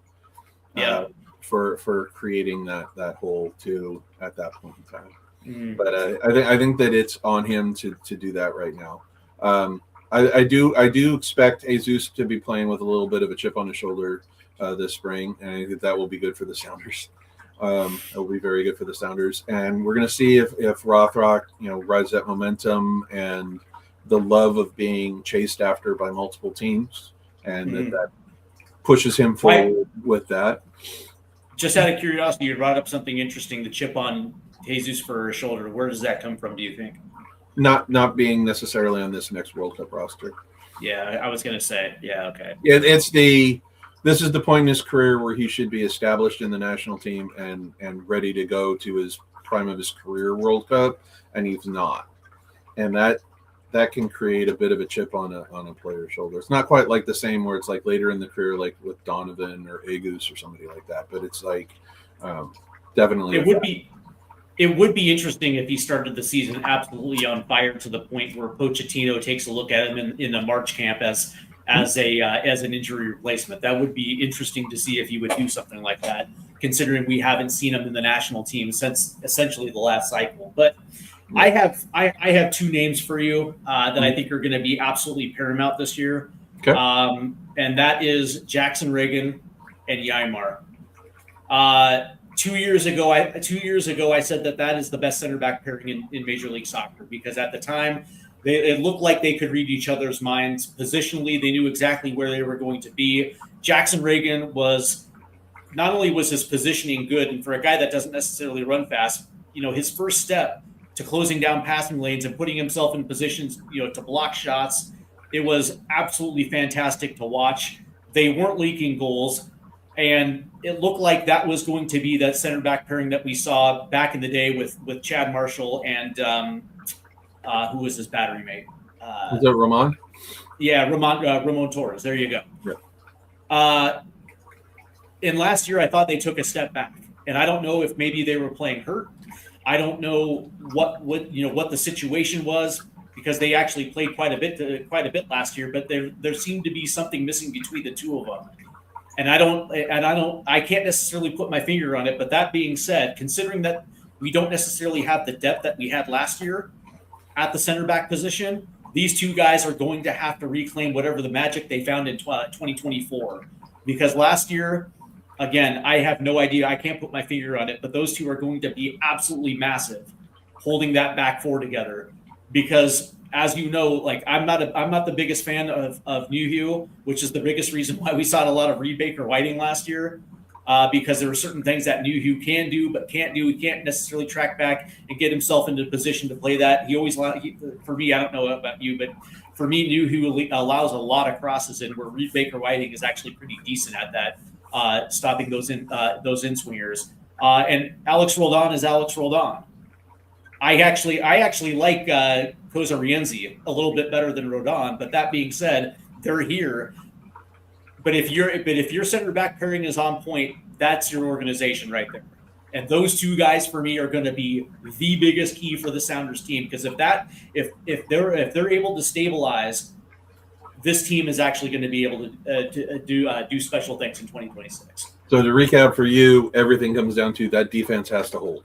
For creating that hole too at that point in time. Mm. But I think that it's on him to do that right now. I do expect Jesus to be playing with a little bit of a chip on his shoulder this spring, and I think that will be good for the Sounders. It will be very good for the Sounders, and we're going to see if Rothrock rides that momentum and the love of being chased after by multiple teams, and that pushes him forward with that. Just out of curiosity, you brought up something interesting, the chip on Jesus for his shoulder. Where does that come from, do you think? Not being necessarily on this next World Cup roster. Yeah, I was going to say. Yeah, okay. Yeah, this is the point in his career where he should be established in the national team and ready to go to his prime of his career World Cup, and he's not. And that can create a bit of a chip on a player's shoulder. It's not quite like the same where it's like later in the career, like with Donovan or Agus or somebody like that. But it's like definitely. It would be interesting if he started the season absolutely on fire to the point where Pochettino takes a look at him in the March camp as an injury replacement. That would be interesting to see if he would do something like that, considering we haven't seen him in the national team since essentially the last cycle. But I have two names for you that I think are going to be absolutely paramount this year. Okay. And that is Jackson Reagan and Ymar. 2 years ago, I said that is the best center back pairing in Major League Soccer, because at the time it looked like they could read each other's minds. Positionally, they knew exactly where they were going to be. Jackson Reagan was not only was his positioning good, and for a guy that doesn't necessarily run fast, his first step to closing down passing lanes and putting himself in positions, to block shots, it was absolutely fantastic to watch. They weren't leaking goals, and it looked like that was going to be that center back pairing that we saw back in the day with Chad Marshall and who was his battery mate? Is that Ramon? Yeah, Ramon Torres. There you go. Yeah. And last year, I thought they took a step back, and I don't know if maybe they were playing hurt. I don't know what the situation was, because they actually played quite a bit last year, but there seemed to be something missing between the two of them. And I can't necessarily put my finger on it, but that being said, considering that we don't necessarily have the depth that we had last year at the center back position, these two guys are going to have to reclaim whatever the magic they found in 2024. Because last year, again, I have no idea. I can't put my finger on it, but those two are going to be absolutely massive, holding that back four together. Because as you know, I'm not the biggest fan of Newhue, which is the biggest reason why we saw a lot of Reed Baker Whiting last year. because there are certain things that Nuhu can do but can't do. He can't necessarily track back and get himself into a position to play that. He always, for me, I don't know about you, but for me, Nuhu allows a lot of crosses in, where Reed Baker Whiting is actually pretty decent at that, stopping those in-swingers. And Alex Roldan is Alex Roldan. I actually like Koza Rienzi a little bit better than Rodon, but that being said, they're here. But if your center back pairing is on point, that's your organization right there. And those two guys for me are going to be the biggest key for the Sounders team, because if they're able to stabilize, this team is actually going to be able to do special things in 2026. So to recap for you, everything comes down to that defense has to hold.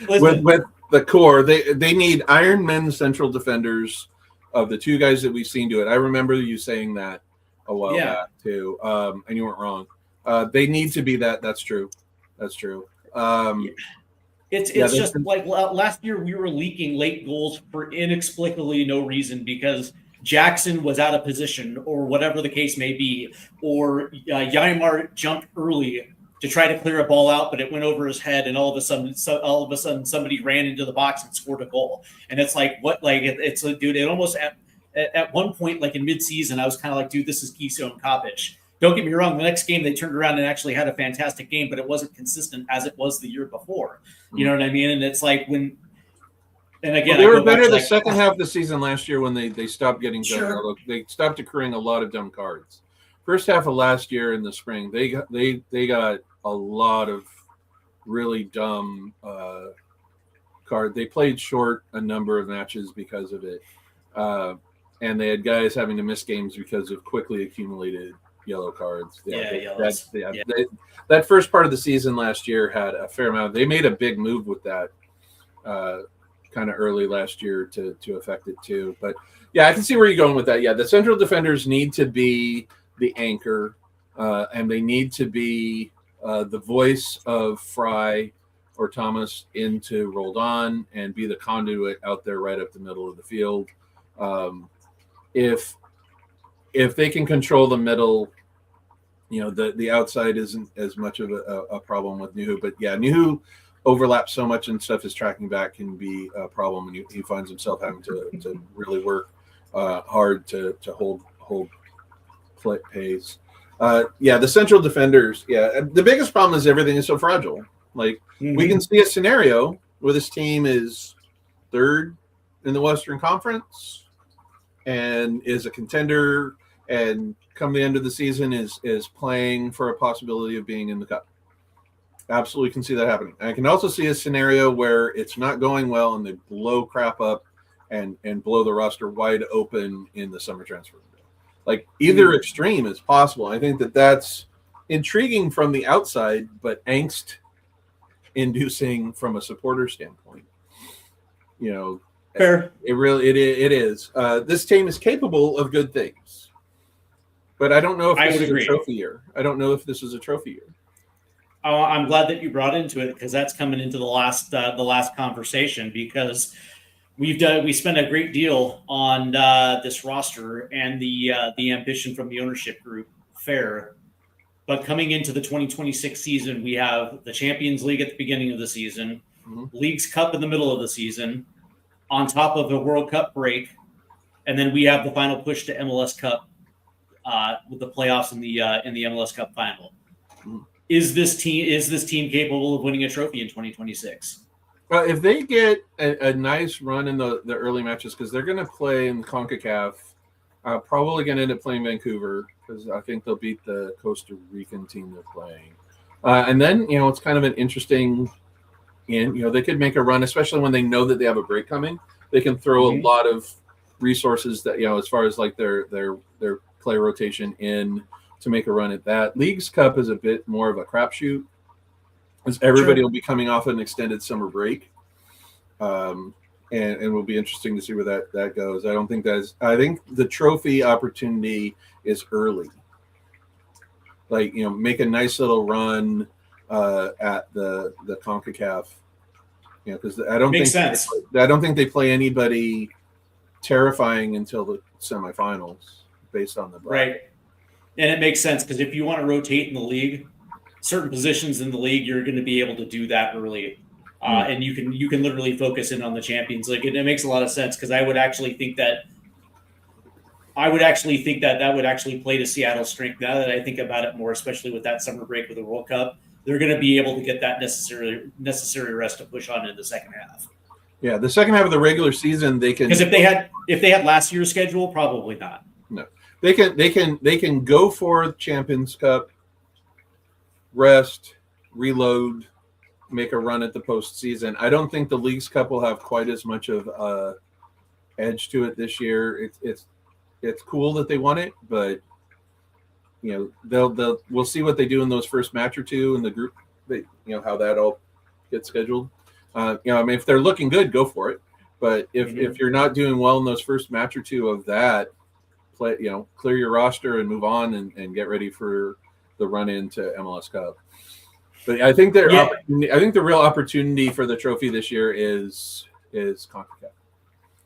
with the core, they need Iron Men central defenders of the two guys that we've seen do it. I remember you saying that a while back too, and you weren't wrong. They need to be that. That's true. It's just like last year we were leaking late goals for inexplicably no reason, because Jackson was out of position or whatever the case may be, or Yaimar jumped early to try to clear a ball out, but it went over his head, and all of a sudden somebody ran into the box and scored a goal. And it's like, what? Like it's like, dude, it almost at one point, like in midseason, I was kind of like, dude, this is Keystone Kopic. Don't get me wrong. The next game they turned around and actually had a fantastic game, but it wasn't consistent as it was the year before. You know what I mean? And it's like when, and again, they were better the second half of the season last year when they stopped getting dumb. They stopped accruing a lot of dumb cards. First half of last year in the spring, they got a lot of really dumb card. They played short a number of matches because of it, and they had guys having to miss games because of quickly accumulated yellow cards. That first part of the season last year had a fair amount. They made a big move with that kind of early last year to affect it too. But yeah, I can see where you're going with that. Yeah, the central defenders need to be the anchor, and they need to be the voice of Fry or Thomas into Roldan and be the conduit out there right up the middle of the field. If they can control the middle, the outside isn't as much of a problem with Nuhu. But yeah, Nuhu overlaps so much and stuff. His tracking back can be a problem, and he finds himself having to really work hard to hold pace. The central defenders. Yeah, the biggest problem is everything is so fragile. Like we can see a scenario where this team is third in the Western Conference and is a contender, and come the end of the season is playing for a possibility of being in the cup. Absolutely can see that happening. I can also see a scenario where it's not going well and they blow crap up and blow the roster wide open in the summer transfer window. Like either extreme is possible. I think that's intriguing from the outside, but angst inducing from a supporter standpoint. Fair. It is. This team is capable of good things, but I don't know if this is a trophy year. I don't know if this is a trophy year. Oh, I'm glad that you brought into it, because that's coming into the last conversation, because we spent a great deal on this roster and the ambition from the ownership group. Fair. But coming into the 2026 season, we have the Champions League at the beginning of the season, Leagues Cup in the middle of the season, on top of the World Cup break, and then we have the final push to MLS Cup with the playoffs in the MLS Cup final. Is this team capable of winning a trophy in 2026? Well, if they get a nice run in the early matches, because they're going to play in CONCACAF, probably going to end up playing Vancouver, because I think they'll beat the Costa Rican team they're playing. And then, it's kind of an interesting, they could make a run, especially when they know that they have a break coming. They can throw a lot of resources that, as far as like their play rotation in to make a run at that. Leagues Cup is a bit more of a crapshoot, as everybody will be coming off an extended summer break. And it will be interesting to see where that goes. I think the trophy opportunity is early. Like, make a nice little run at the CONCACAF, because I don't think they play anybody terrifying until the semifinals based on the break. Right. And it makes sense because if you want to rotate in the league, certain positions in the league, you're going to be able to do that early. And you can literally focus in on the Champions League. And it makes a lot of sense because I would actually think that that would actually play to Seattle's strength. Now that I think about it more, especially with that summer break with the World Cup, they're going to be able to get that necessary rest to push on in the second half. Yeah, the second half of the regular season, they can, Because if they had last year's schedule, probably not. No, they can go for Champions Cup, rest, reload, make a run at the postseason. I don't think the Leagues Cup will have quite as much of a edge to it this year. It's cool that they won it, but we'll see what they do in those first match or two in the group. How that all gets scheduled. If they're looking good, go for it. But if you're not doing well in those first match or two of that, clear your roster and move on and get ready for the run into MLS Cup. But I think the real opportunity for the trophy this year is CONCACAF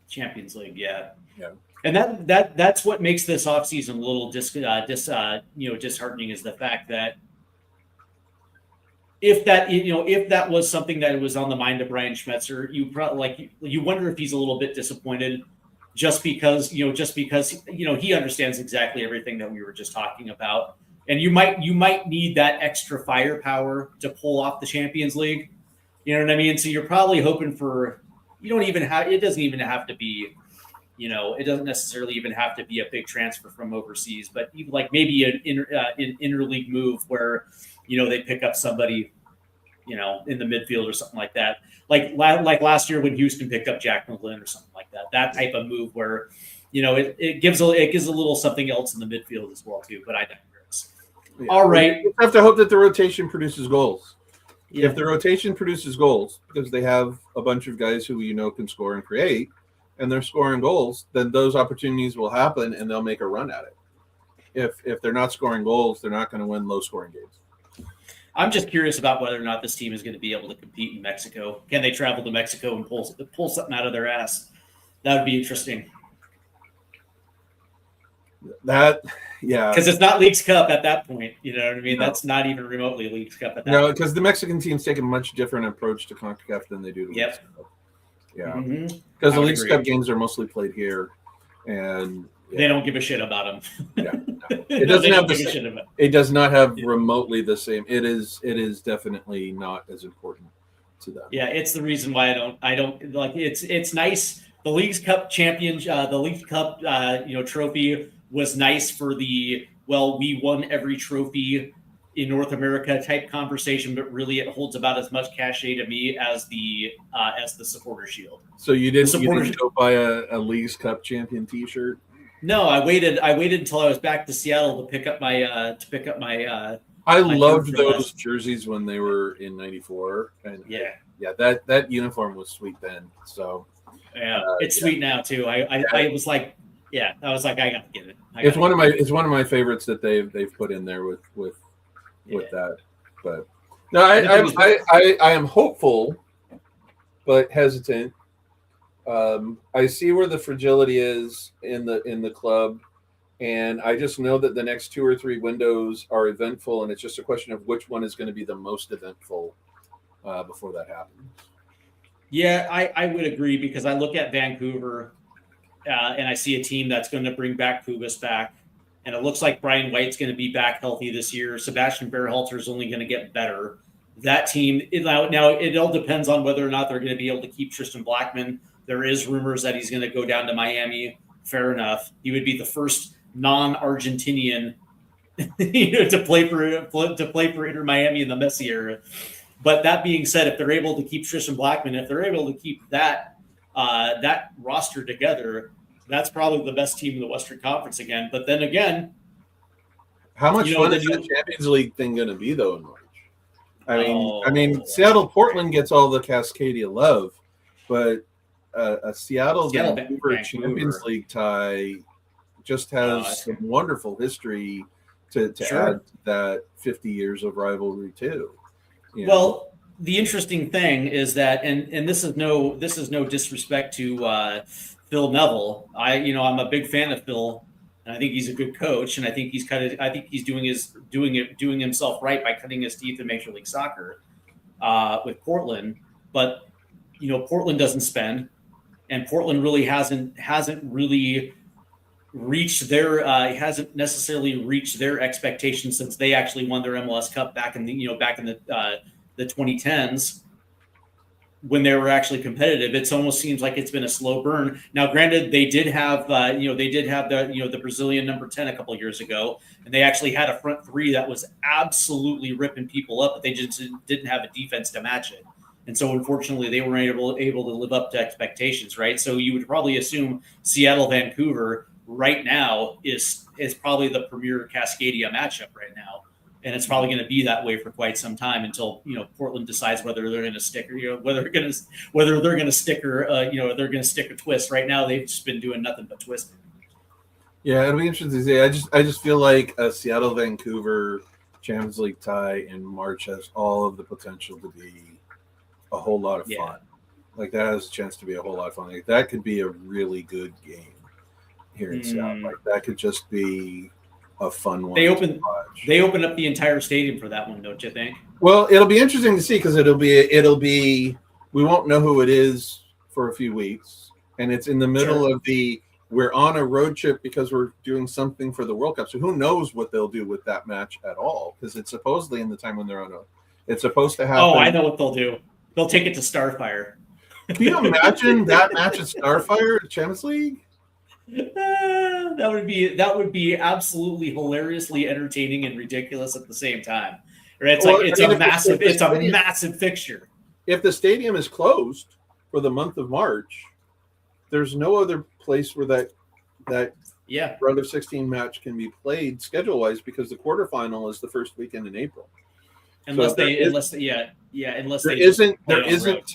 Champions League, yeah. Yeah. And that's what makes this offseason a little disheartening is the fact that if that was something that was on the mind of Brian Schmetzer, you wonder if he's a little bit disappointed just because he understands exactly everything that we were just talking about. And you might need that extra firepower to pull off the Champions League. You know what I mean? So you're probably hoping for it doesn't even have to be, it doesn't necessarily even have to be a big transfer from overseas, but like maybe an interleague move where, they pick up somebody, in the midfield or something like that. Like last year when Houston picked up Jack McGlynn or something like that type of move where, it gives a little something else in the midfield as well too, but I digress. Yeah. All right. You have to hope that the rotation produces goals. Yeah. If the rotation produces goals, because they have a bunch of guys who can score and create, and they're scoring goals, then those opportunities will happen and they'll make a run at it. If they're not scoring goals, they're not going to win low-scoring games. I'm just curious about whether or not this team is going to be able to compete in Mexico. Can they travel to Mexico and pull something out of their ass? That would be interesting. Because it's not Leagues Cup at that point. You know what I mean? No. That's not even remotely Leagues Cup at that point. No, because the Mexican teams take a much different approach to CONCACAF than they do to Leagues Cup. Yeah. Because the Leagues Cup games are mostly played here, and they don't give a shit about them. Yeah. No. It doesn't have it does not have remotely the same. It is definitely not as important to them. Yeah, it's the reason why I don't like it's nice. The Leagues Cup the Leagues Cup trophy was nice for we won every trophy in North America type conversation, but really it holds about as much cachet to me as the Supporter Shield. So you didn't go buy a Leagues Cup champion T-shirt? No, I waited until I was back to Seattle to pick up my I loved those jerseys when they were in '94, and that uniform was sweet then. So it's sweet now too. I was like, I gotta get it. It's one of my favorites that they've put in there with that. But no, I am hopeful, but hesitant. I see where the fragility is in the club, and I just know that the next 2 or 3 windows are eventful, and it's just a question of which one is going to be the most eventful before that happens. Yeah, I would agree because I look at Vancouver and I see a team that's going to bring back Kubas back, and it looks like Brian White's going to be back healthy this year. Sebastian Berhalter is only going to get better. That team now it all depends on whether or not they're going to be able to keep Tristan Blackman. There is rumors that he's going to go down to Miami. Fair enough. He would be the first non-Argentinian to play for Inter Miami in the Messi era. But that being said, if they're able to keep Tristan Blackman, if they're able to keep that roster together, that's probably the best team in the Western Conference again. But then again, how much fun is that Champions League thing going to be though in March? I mean, Seattle Portland gets all the Cascadia love, but a Seattle Vancouver Champions League tie just has some wonderful history to add to that 50 years of rivalry too. Well, the interesting thing is that, and this is no disrespect to Phil Neville. I'm a big fan of Phil, and I think he's a good coach, and I think he's doing himself right by cutting his teeth in Major League Soccer with Portland. But Portland doesn't spend, and Portland really hasn't really reached their hasn't necessarily reached their expectations since they actually won their MLS Cup back in the 2010s when they were actually competitive. It almost seems like it's been a slow burn. Now, granted, they did have the Brazilian number 10 a couple of years ago, and they actually had a front three that was absolutely ripping people up, but they just didn't have a defense to match it. And so, unfortunately, they weren't able to live up to expectations, right? So you would probably assume Seattle, Vancouver right now is probably the premier Cascadia matchup right now. And it's probably going to be that way for quite some time until Portland decides whether they're going to stick or whether they're going to stick or they're going to stick or twist. Right now, they've just been doing nothing but twisting. Yeah, it'll be interesting to see. I just feel like a Seattle Vancouver Champions League tie in March has all of the potential to be a whole lot of fun. Like that has a chance to be a whole lot of fun. Like that could be a really good game here in Seattle. Like that could just be a fun one. They open up the entire stadium for that one, don't you think? Well, it'll be interesting to see because it'll be we won't know who it is for a few weeks, and it's in the middle of we're on a road trip because we're doing something for the World Cup. So who knows what they'll do with that match at all? Because it's supposedly in the time when they're on it's supposed to happen. Oh, I know what they'll do. They'll take it to Starfire. Can you imagine that match at Starfire Champions League? That would be absolutely hilariously entertaining and ridiculous at the same time. Right? It's a massive fixture. If the stadium is closed for the month of March, there's no other place where that round of 16 match can be played schedule wise because the quarterfinal is the first weekend in April. Unless there isn't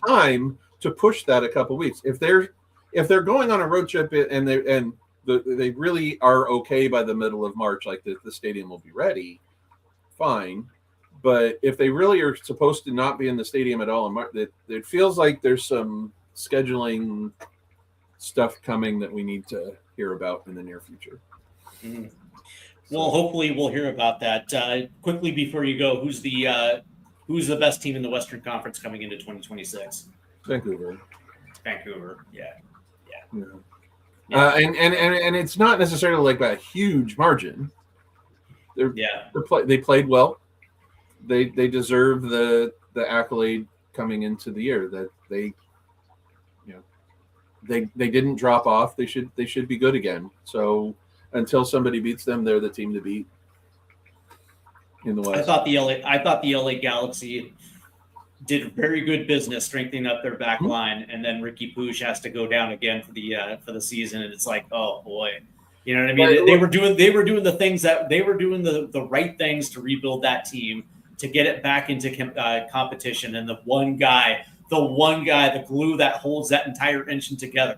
time to push that a couple weeks. If they're going on a road trip and they really are okay by the middle of March, like the stadium will be ready, fine. But if they really are supposed to not be in the stadium at all in March, it feels like there's some scheduling stuff coming that we need to hear about in the near future. Mm-hmm. Well, hopefully we'll hear about that. Quickly before you go, who's the best team in the Western Conference coming into 2026? Vancouver. Yeah. And it's not necessarily like a huge margin. They played well. They deserve the accolade coming into the year that they didn't drop off. They should be good again. So until somebody beats them, they're the team to beat in the West. I thought the LA Galaxy did very good business strengthening up their back line, and then Ricky Puig has to go down again for the season, and it's like, oh boy, you know what I mean? Right. They were doing the things that they were doing the right things to rebuild that team to get it back into competition, and the one guy, the glue that holds that entire engine together,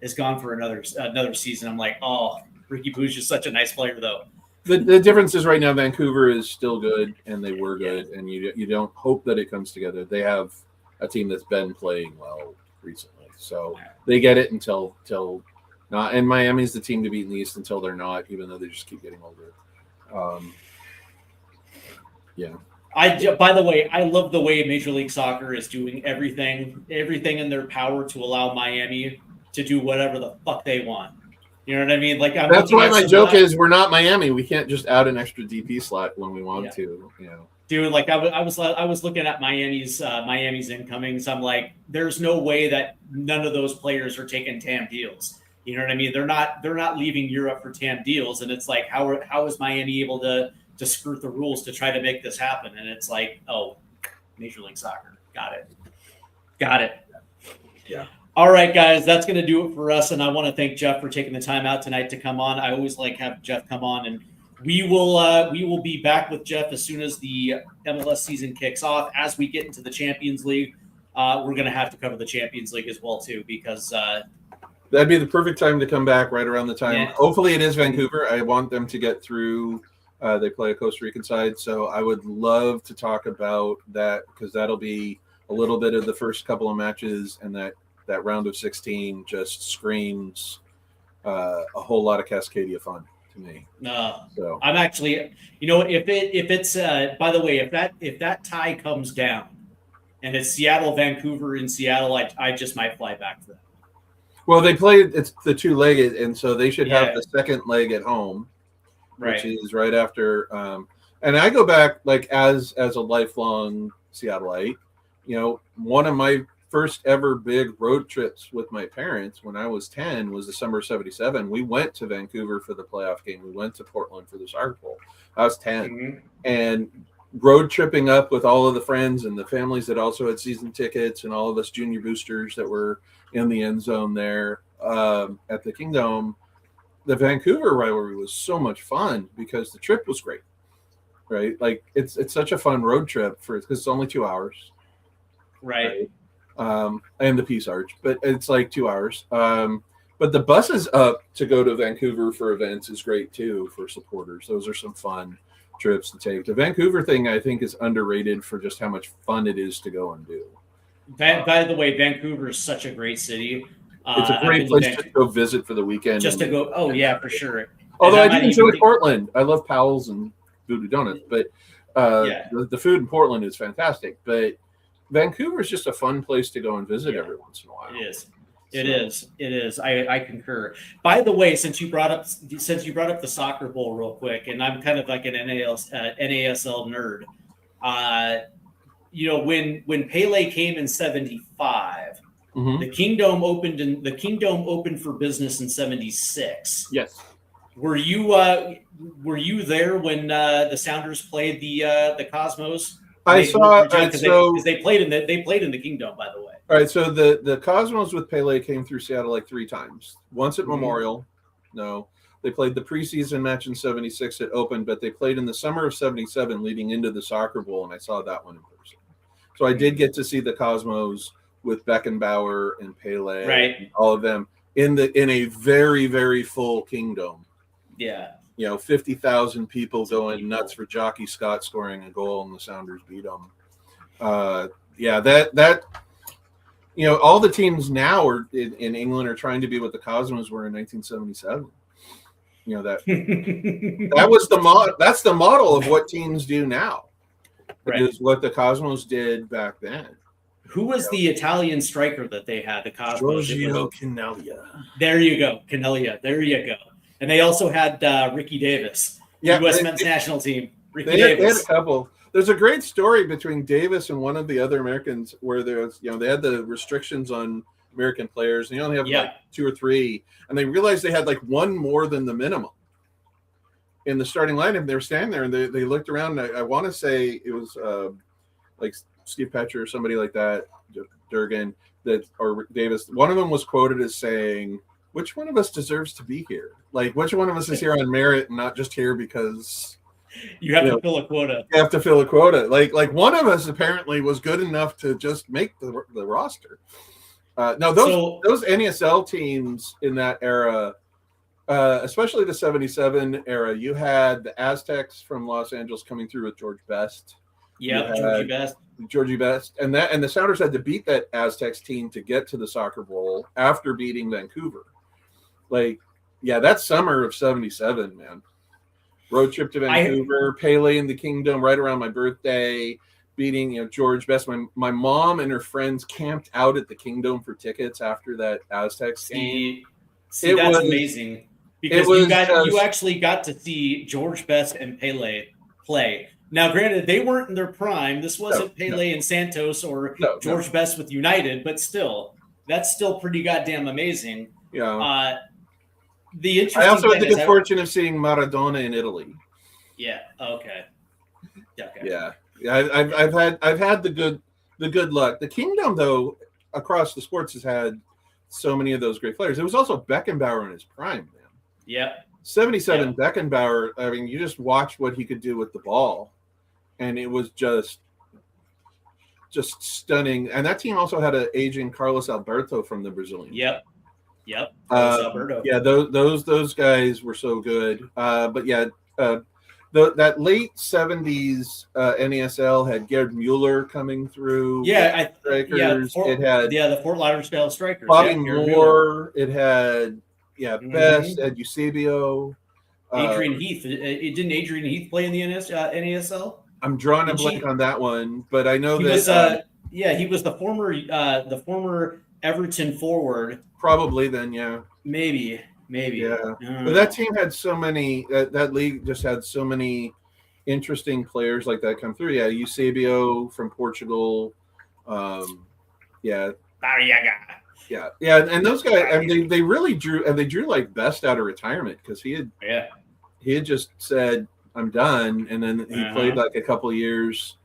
is gone for another season. I'm like, oh, Ricky Puig is such a nice player, though. The difference is right now Vancouver is still good, and they were good, and you don't hope that it comes together. They have a team that's been playing well recently, so they get it until not. And Miami's the team to beat in the East until they're not, even though they just keep getting older. By the way, I love the way Major League Soccer is doing everything in their power to allow Miami to do whatever the fuck they want. You know what I mean? Like that's why my joke is we're not Miami. We can't just add an extra DP slot when we want to. Dude, like I was looking at Miami's incomings. I'm like, there's no way that none of those players are taking TAM deals. You know what I mean? They're not leaving Europe for TAM deals, and it's like how is Miami able to skirt the rules to try to make this happen? And it's like, oh, Major League Soccer, got it. Yeah. All right, guys, that's going to do it for us. And I want to thank Jeff for taking the time out tonight to come on. I always like having Jeff come on, and we will be back with Jeff as soon as the MLS season kicks off. As we get into the Champions League, we're going to have to cover the Champions League as well too, because that'd be the perfect time to come back right around the time. Yeah. Hopefully, it is Vancouver. I want them to get through. They play a Costa Rican side, so I would love to talk about that because that'll be a little bit of the first couple of matches, and that round of 16 just screams a whole lot of Cascadia fun. to me. No, So I'm actually, if it's by the way, if that tie comes down and it's Seattle, Vancouver in Seattle, I just might fly back for that. well, they played it's the two-legged, and so they should have Yeah. the second leg at home, which Right. is right after. And I go back like as a lifelong Seattleite. One of my first ever big road trips with my parents when I was 10 was the summer of '77. We went to Vancouver for the playoff game. We went to Portland for the soccer bowl. I was 10, Mm-hmm. and road tripping up with all of the friends and the families that also had season tickets, and all of us junior boosters that were in the end zone there at the Kingdom. The Vancouver rivalry was so much fun because the trip was great, right? Like it's such a fun road trip because it's only 2 hours, Right. and the Peace Arch, but it's like 2 hours. But the buses up to go to Vancouver for events is great too for supporters. Those are some fun trips to take. The Vancouver thing, I think, is underrated for just how much fun it is to go and do. By the way, Vancouver is such a great city. It's a I've great been place to to go visit for the weekend. just to go. Oh yeah, for sure. Although And I might do even enjoy think- Portland. I love Powell's and Voodoo Donuts, but Yeah. the food in Portland is fantastic. But Vancouver is just a fun place to go and visit every once in a while. It is. It is. It is. I concur. By the way, since you brought up the soccer bowl real quick, and I'm kind of like an NASL nerd. When Pele came in '75, Mhm. the Kingdom opened for business in '76. Yes. Were you there when the Sounders played the Cosmos? I saw. Because they played in the Kingdom, by the way. All right, so the Cosmos with Pele came through Seattle like 3 times. Once at Mhm. Memorial, no. They played the preseason match in '76 at Open, but they played in the summer of '77 leading into the Soccer Bowl, and I saw that one in person. So I did get to see the Cosmos with Beckenbauer and Pele, Right. and all of them in a very, very full Kingdom. Yeah. 50,000 people going nuts for Jockey Scott scoring a goal, and the Sounders beat them. That all the teams now are in England are trying to be what the Cosmos were in 1977. That was the model. That's the model of what teams do now. Right. Is what the Cosmos did back then. Who was the Italian striker that they had? The Cosmos. Canaglia. There you go, Canaglia. There you go. And they also had Ricky Davis, U.S. men's national team. Ricky They had Davis. a couple. There's a great story between Davis and one of the other Americans where there's, they had the restrictions on American players, and they only have like 2 or 3, and they realized they had like one more than the minimum in the starting lineup. They were standing there and they looked around. And I want to say it was like Steve Petcher or somebody like that, Durgan, or Davis. One of them was quoted as saying, "Which one of us deserves to be here? Like, which one of us is here on merit and not just here because You have to fill a quota." you have to fill a quota?" Like one of us apparently was good enough to just make the roster. Those NASL teams in that era, especially the '77 era, you had the Aztecs from Los Angeles coming through with George Best. Yeah, Georgie Best, and the Sounders had to beat that Aztecs team to get to the Soccer Bowl after beating Vancouver. That summer of '77, man. Road trip to Vancouver, Pele in the Kingdom right around my birthday, beating George Best. My mom and her friends camped out at the Kingdom for tickets after that Aztecs game. See, that's amazing because you actually got to see George Best and Pele play. Now, granted, they weren't in their prime. This wasn't Pele and Santos or George Best with United, but still, that's still pretty goddamn amazing. Yeah. The interesting I also had the thing good fortune of seeing Maradona in Italy. Yeah. Okay. Yeah. I've had the good luck. The Kingdom, though, across the sports has had so many of those great players. It was also Beckenbauer in his prime, man. Yeah. 77 Beckenbauer. I mean, you just watch what he could do with the ball, and it was just stunning. And that team also had an aging Carlos Alberto from the Brazilian. Yep. Carlos Alberto. Yeah, those guys were so good. But yeah, that late 70s NASL had Gerd Mueller coming through. Yeah, strikers. It had the Fort Lauderdale Strikers. Bobby Moore. It had Best, Ed Eusebio. Adrian Heath. Didn't Adrian Heath play in the NASL? I'm drawing a blank on that one, but I know he that was. He was the former Everton forward. Probably then, yeah. Maybe. Yeah. But that team had so many. That league just had so many interesting players like that come through. Yeah, Eusebio from Portugal. Yeah. Barriaga. Yeah, and those guys, I mean, they really drew, and they drew like best out of retirement because he had just said, "I'm done," and then he played like a couple of years.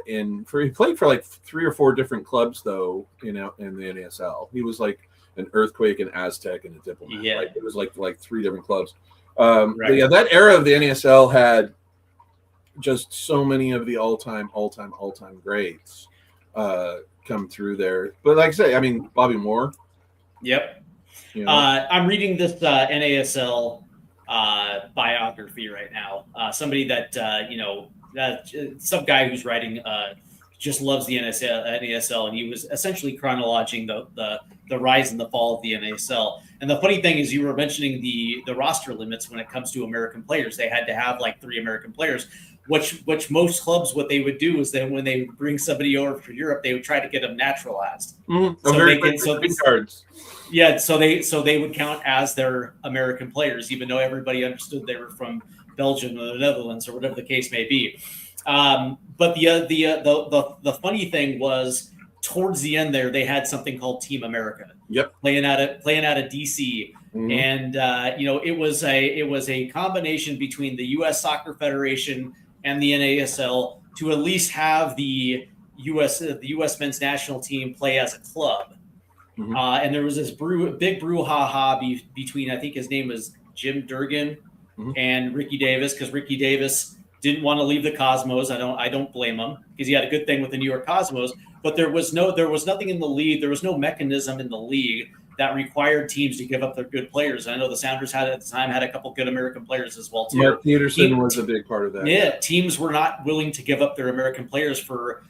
He played for like 3 or 4 different clubs though, in the NASL. He was like an Earthquake, an Aztec, and a Diplomat. Yeah, like, it was like 3 different clubs. But yeah, that era of the NASL had just so many of the all-time greats come through there. But like I say, I mean, Bobby Moore. Yep. You know. I'm reading this NASL biography right now. Somebody that some guy who's writing just loves the NASL, and he was essentially chronologing the rise and the fall of the NASL. And the funny thing is, you were mentioning the roster limits when it comes to American players. They had to have like 3 American players, which most clubs, what they would do is that when they would bring somebody over from Europe, they would try to get them naturalized. Green cards. Yeah, so they would count as their American players, even though everybody understood they were from Belgium or the Netherlands or whatever the case may be. But the funny thing was, towards the end there, they had something called Team America. Yep. Playing out of DC. Mm-hmm. And it was a combination between the U.S. Soccer Federation and the NASL to at least have the U.S. men's national team play as a club. Mm-hmm. And there was this big brouhaha between, I think his name was Jim Durgan, mm-hmm. and Ricky Davis, because Ricky Davis didn't want to leave the Cosmos. I don't blame him, because he had a good thing with the New York Cosmos. But there was nothing in the league. There was no mechanism in the league that required teams to give up their good players. I know the Sounders had a couple good American players as well too. Mark Peterson was a big part of that. Yeah, teams were not willing to give up their American players for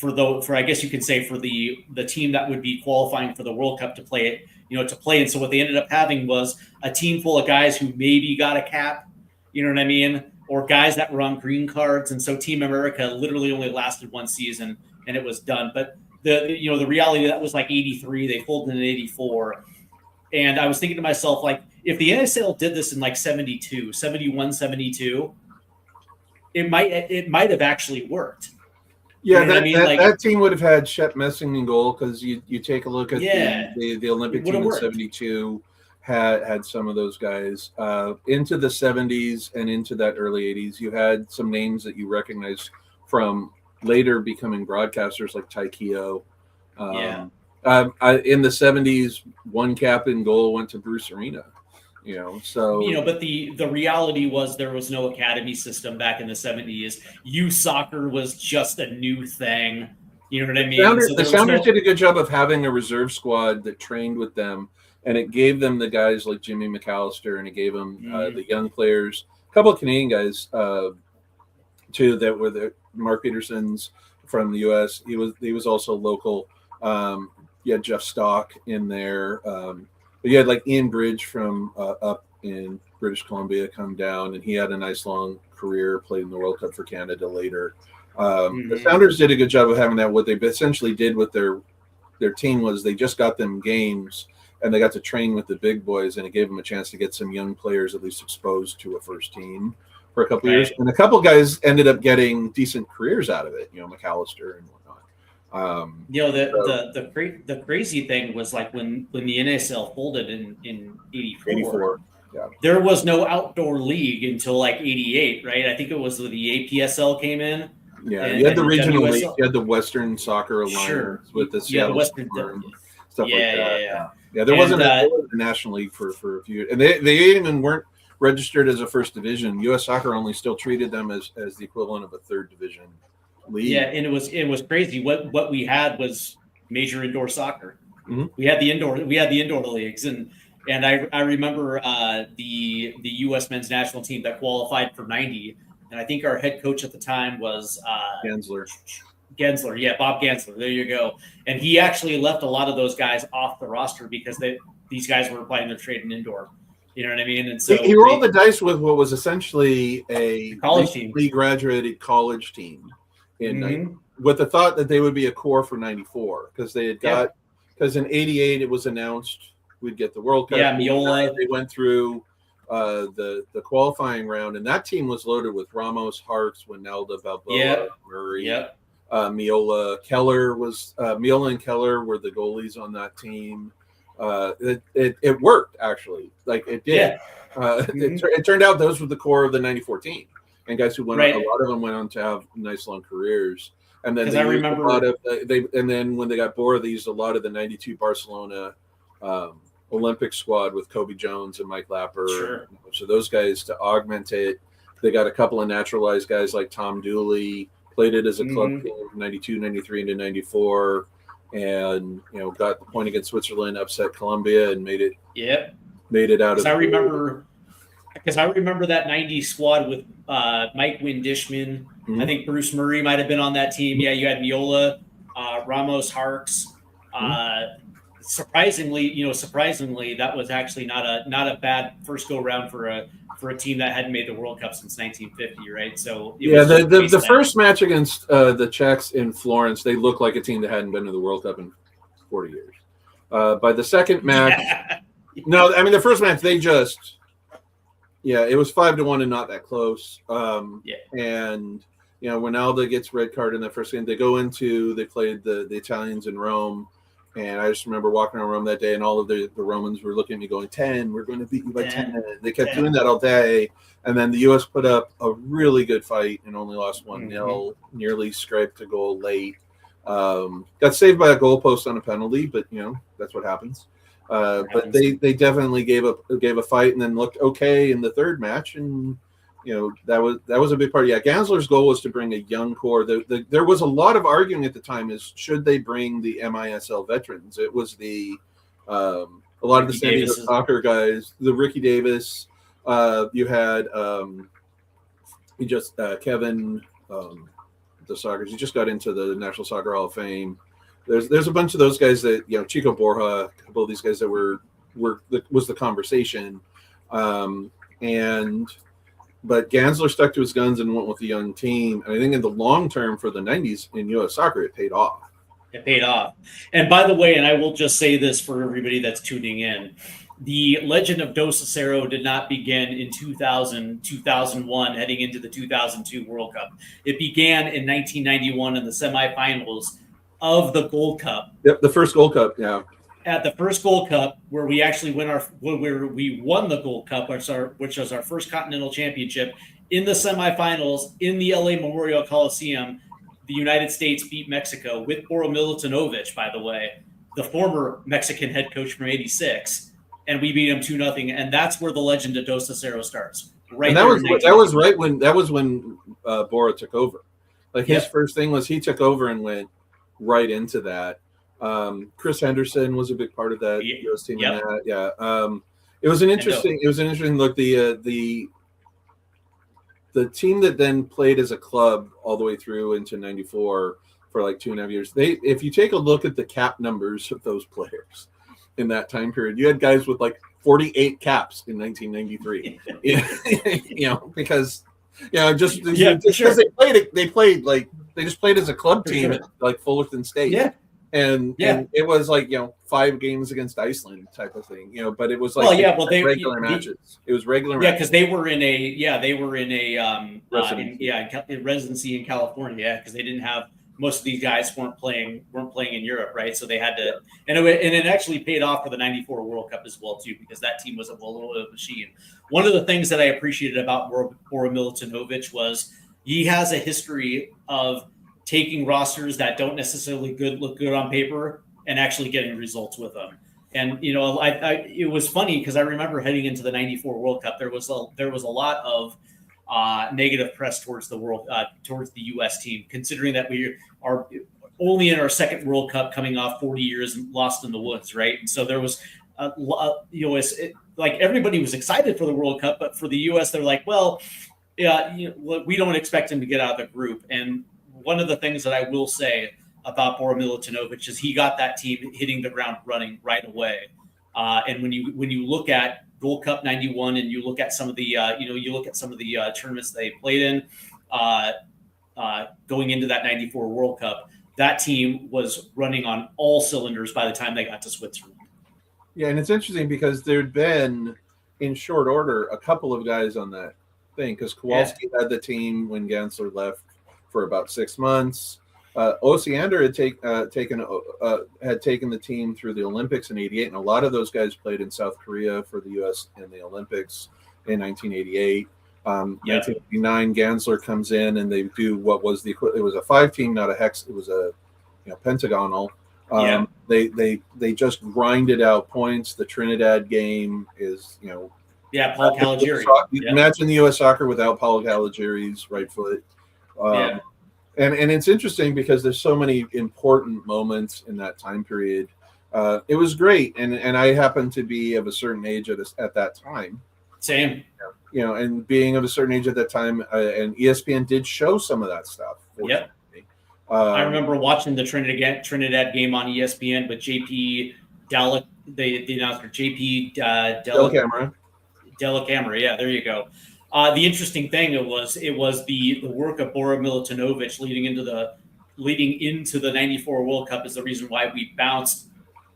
I guess you could say for the team that would be qualifying for the World Cup to play it, to play. And so what they ended up having was a team full of guys who maybe got a cap, you know what I mean, or guys that were on green cards. And so Team America literally only lasted 1 season and it was done. But the reality, that was like 83, they folded in 84. And I was thinking to myself, like, if the NSL did this in like 72, 71, 72, it might have actually worked. Yeah, that team would have had Shep Messing in goal, because you take a look at the Olympic team in 72 had some of those guys. Into the 70s and into that early 80s, you had some names that you recognize from later becoming broadcasters like Ty Keogh. In the 70s, 1 cap in goal went to Bruce Arena. But the reality was there was no academy system back in the 70s. Youth soccer was just a new thing. You know what I mean? The Sounders did a good job of having a reserve squad that trained with them, and it gave them the guys like Jimmy McAllister, and it gave them the young players, a couple of Canadian guys too that were the Mark Peterson's from the U.S. He was also local. You had Jeff Stock in there. But you had like Ian Bridge from up in British Columbia come down, and he had a nice long career, played in the World Cup for Canada later. The Sounders did a good job of having that. What they essentially did with their team was they just got them games, and they got to train with the big boys, and it gave them a chance to get some young players at least exposed to a first team for a couple of years. And a couple of guys ended up getting decent careers out of it, McAllister and whatnot. The crazy thing was, like, when the NSL folded in 84, there was no outdoor league until like 88, right? I think it was the APSL came in. Yeah, you had the regional league, you had the Western Soccer Alliance with the Seattle Western stuff like that. Yeah, there wasn't a national league for a few years, and they even weren't registered as a first division. U.S. Soccer only still treated them as the equivalent of a third division league. Yeah, and it was crazy. What we had was major indoor soccer. Mm-hmm. We had the indoor leagues, and I remember the U.S. men's national team that qualified for 90, and I think our head coach at the time was Gensler. Yeah, Bob Gensler. There you go. And he actually left a lot of those guys off the roster because these guys were playing their trade in indoor. You know what I mean? And so he rolled the dice with what was essentially a college team, recently graduated college team, Mm-hmm. with the thought that they would be a core for '94 because they had got because in '88 it was announced we'd get the World Cup. Yeah, Miola. They went through the qualifying round, and that team was loaded with Ramos, Harks, Winalda, Balboa, Murray, Miola, Keller was Miola and Keller were the goalies on that team. It worked actually, like it did. It turned out those were the core of the '94 team, and guys who went on, a lot of them went on to have nice long careers. And then I remember a lot of and then when they got bored, they used a lot of the '92 Barcelona Olympic squad with Kobe Jones and Mike Lapper. Sure. So those guys to augment it. They got a couple of naturalized guys like Tom Dooley, played it as a club team from '92, '93 into '94, and got the point against Switzerland, upset Colombia, and made it. Made it out of. I remember that '90s squad with Mike Windishman. I think Bruce Murray might have been on that team. Yeah, you had Miola, Ramos, Harks. Surprisingly, that was actually not a bad first go round for a team that hadn't made the World Cup since 1950, right? So the first match against the Czechs in Florence, they looked like a team that hadn't been to the World Up in 40 years. By the second match, no, I mean the first match they just, it was 5-1 and not that close. And Ronaldo gets red card in that first game. They played the Italians in Rome. And I just remember walking around Rome that day, and all of the Romans were looking at me going, 10, we're going to beat you by 10. They kept doing that all day. And then the U.S. put up a really good fight and only lost 1-0, nearly scraped a goal late. Got saved by a goalpost on a penalty, but, that's what happens. But they definitely gave a fight and then looked okay in the third match. And, that was a big part. Yeah, Gansler's goal was to bring a young core. There was a lot of arguing at the time is should they bring the MISL veterans? It was a lot of the San Diego soccer guys, the Ricky Davis. You had Kevin, the soccer. He just got into the National Soccer Hall of Fame. There's a bunch of those guys that Chico Borja, a couple of these guys that was the conversation, But Gansler stuck to his guns and went with the young team. And I think in the long term for the 90s in U.S. soccer, it paid off. It paid off. And by the way, and I will just say this for everybody that's tuning in, the legend of Dos Acero did not begin in 2000, 2001, heading into the 2002 World Cup. It began in 1991 in the semifinals of the Gold Cup. Yep, the first Gold Cup, yeah. At the first Gold Cup, where we actually we won the Gold Cup, which was our first Continental Championship, in the semifinals in the LA Memorial Coliseum, the United States beat Mexico with Boro Milutinovic, by the way, the former Mexican head coach from '86, and we beat him 2-0, and that's where the legend of Dos Acero starts. Right, and that was when Boro took over. Like his first thing was he took over and went right into that. Chris Henderson was a big part of that U.S. team. Yep. It was an interesting look. The team that then played as a club all the way through into '94 for like 2.5 years. If you take a look at the cap numbers of those players in that time period, you had guys with like 48 caps in 1993. Because they played as a club team at like Fullerton State. Yeah. And it was like 5 games against Iceland type of thing, but it was like regular matches. It was regular matches. Because they were in residency in California. Because they didn't have most of these guys weren't playing in Europe, right? So they had to, and it actually paid off for the '94 World Cup as well too, because that team was a well-oiled machine. One of the things that I appreciated about Boro Milutinovic was he has a history of taking rosters that don't necessarily look good on paper and actually getting results with them. And it was funny because I remember heading into the '94 World Cup, there was a lot of negative press towards the U.S. team, considering that we are only in our second World Cup, coming off 40 years lost in the woods, right? And so there was like everybody was excited for the World Cup, but for the U.S. they're like, well, we don't expect him to get out of the group. And one of the things that I will say about Boro Milutinovic is he got that team hitting the ground running right away. And when you look at Gold Cup '91, and you look at some of the tournaments they played in going into that '94 World Cup. That team was running on all cylinders by the time they got to Switzerland. Yeah, and it's interesting because there'd been, in short order, a couple of guys on that thing, because Kowalski had the team when Gansler left for about 6 months. Osiander had taken the team through the Olympics in '88, and a lot of those guys played in South Korea for the U.S. in the Olympics in 1988. 1989, Gansler comes in, and they do what was it was a 5-team, not a hex. It was a pentagonal. They just grinded out points. The Trinidad game is Paul Caligiuri. Imagine the U.S. soccer without Paul Caligiuri's right foot. And it's interesting because there's so many important moments in that time period. It was great, and I happened to be of a certain age at that time. Same. And being of a certain age at that time, and ESPN did show some of that stuff. Yep. I remember watching the Trinidad game on ESPN with JP the announcer JP Dellacamera. Yeah, there you go. The interesting thing it was the work of Bora Milutinovic leading into the '94 World Cup is the reason why we bounced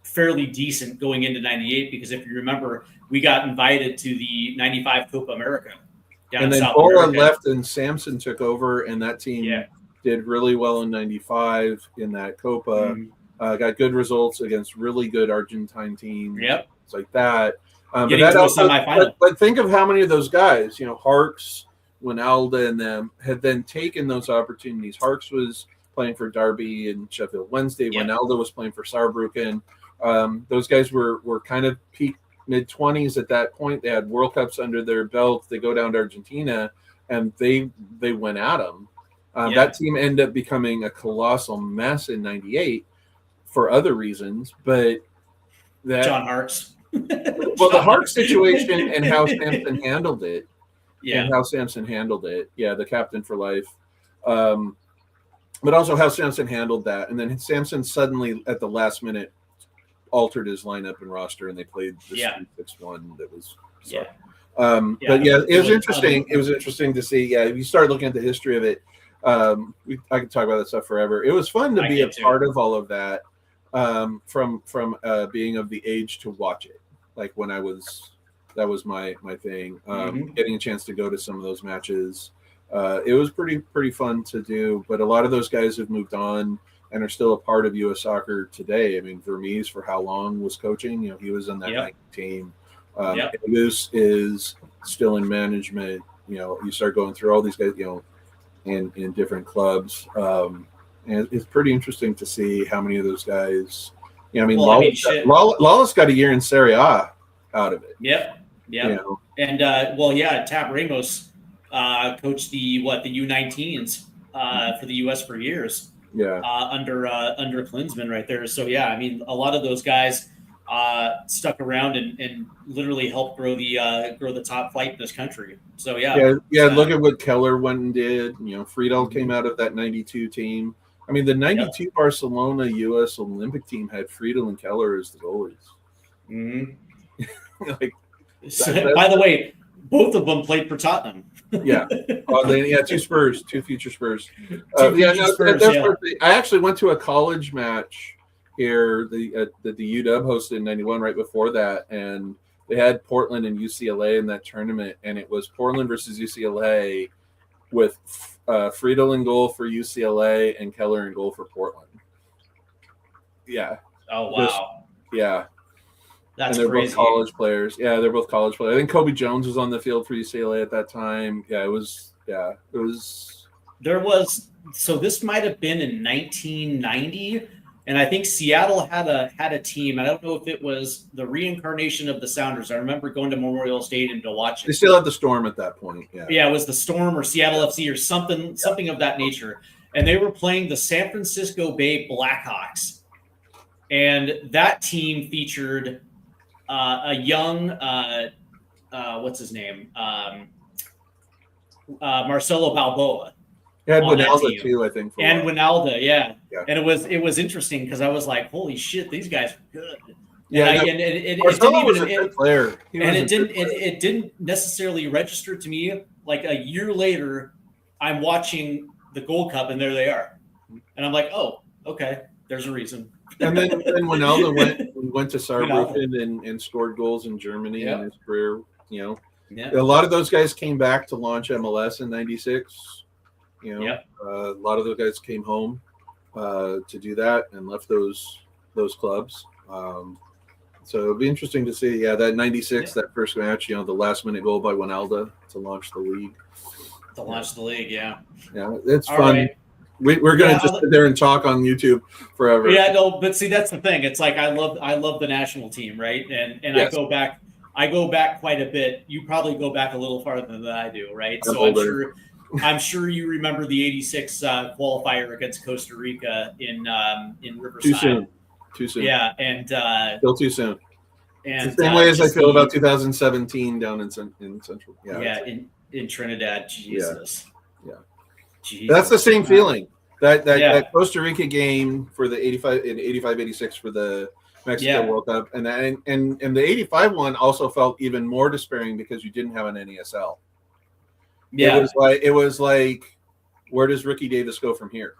fairly decent going into '98, because if you remember, we got invited to the '95 Copa America down in South Bora America. left and Sampson took over, and that team did really well in '95 in that Copa. Got good results against really good Argentine teams. Yep, it's like that. But think of how many of those guys, Harks, Winalda, and them had then taken those opportunities. Harks was playing for Derby and Sheffield Wednesday. Winalda was playing for Saarbrücken. Those guys were kind of peak mid-20s at that point. They had World Cups under their belt. They go down to Argentina, and they went at them. That team ended up becoming a colossal mess in '98 for other reasons, but John Harks. Well, the Harks situation and how Sampson handled it. The captain for life. But also how Sampson handled that. And then Sampson suddenly, at the last minute, altered his lineup and roster, and they played the 6-1 that was it was interesting. It was interesting to see. Yeah, if you start looking at the history of it, I could talk about that stuff forever. It was fun to be a part of all of that, from being of the age to watch it. Like when that was my thing. Getting a chance to go to some of those matches. It was pretty fun to do, but a lot of those guys have moved on and are still a part of U.S. soccer today. I mean, Vermees, for how long, was coaching. He was on that team. Moose is still in management. You start going through all these guys, in different clubs. And it's pretty interesting to see how many of those guys. Lawless got a year in Serie A out of it. Yep. And Tab Ramos coached the U19s for the U.S. for years. Under Klinsmann right there. So a lot of those guys stuck around and literally helped grow the top flight in this country. So look at what Keller went and did. Friedel came out of that '92 team. I mean, the '92 Barcelona U.S. Olympic team had Friedel and Keller as the goalies. By the way, both of them played for Tottenham. Two future Spurs. I actually went to a college match here that the UW hosted in '91 right before that, and they had Portland and UCLA in that tournament, and it was Portland versus UCLA with Friedel in goal for UCLA and Keller in goal for Portland. Yeah. Oh, wow. That's they're crazy. Both college players. Yeah, they're both college players. I think Kobe Jones was on the field for UCLA at that time. It was. There was. So this might have been in 1990, and I think Seattle had a team. I don't know if it was the reincarnation of the Sounders. I remember going to Memorial Stadium to watch it. They still had the Storm at that point. Yeah, it was the Storm or Seattle FC or something of that nature, and they were playing the San Francisco Bay Blackhawks, and that team featured a young what's his name, Marcelo Balboa. Had Winalda too, I think. And Winalda, yeah. And it was interesting because I was like, holy shit, these guys are good. Yeah, it Marcelo didn't was even a good player. it didn't necessarily register to me. Like a year later, I'm watching the Gold Cup, and there they are, and I'm like, oh, okay, there's a reason. And then Ronaldo went to Saarbrücken and scored goals in Germany in his career. You know, a lot of those guys came back to launch MLS in '96. You know, a lot of those guys came home to do that and left those clubs. So it'll be interesting to see. Yeah, that '96, that first match. You know, the last-minute goal by Wijnaldum to launch the league. Yeah, it's fun. Right. We're gonna just sit there and talk on YouTube forever. Yeah, no, but see, that's the thing. It's like I love the national team, right? And yes. I go back quite a bit. You probably go back a little farther than I do, right? So I'm sure you remember the '86 qualifier against Costa Rica in Riverside. Too soon. Yeah, and still too soon. And it's the same way as I feel about 2017 down in Central. Yeah, in Trinidad. Jesus. Yeah. That's the same feeling. That Costa Rica game for the 85-86 for the Mexico World Cup, and the 85 one also felt even more despairing because you didn't have an NASL. Yeah, it was like where does Ricky Davis go from here?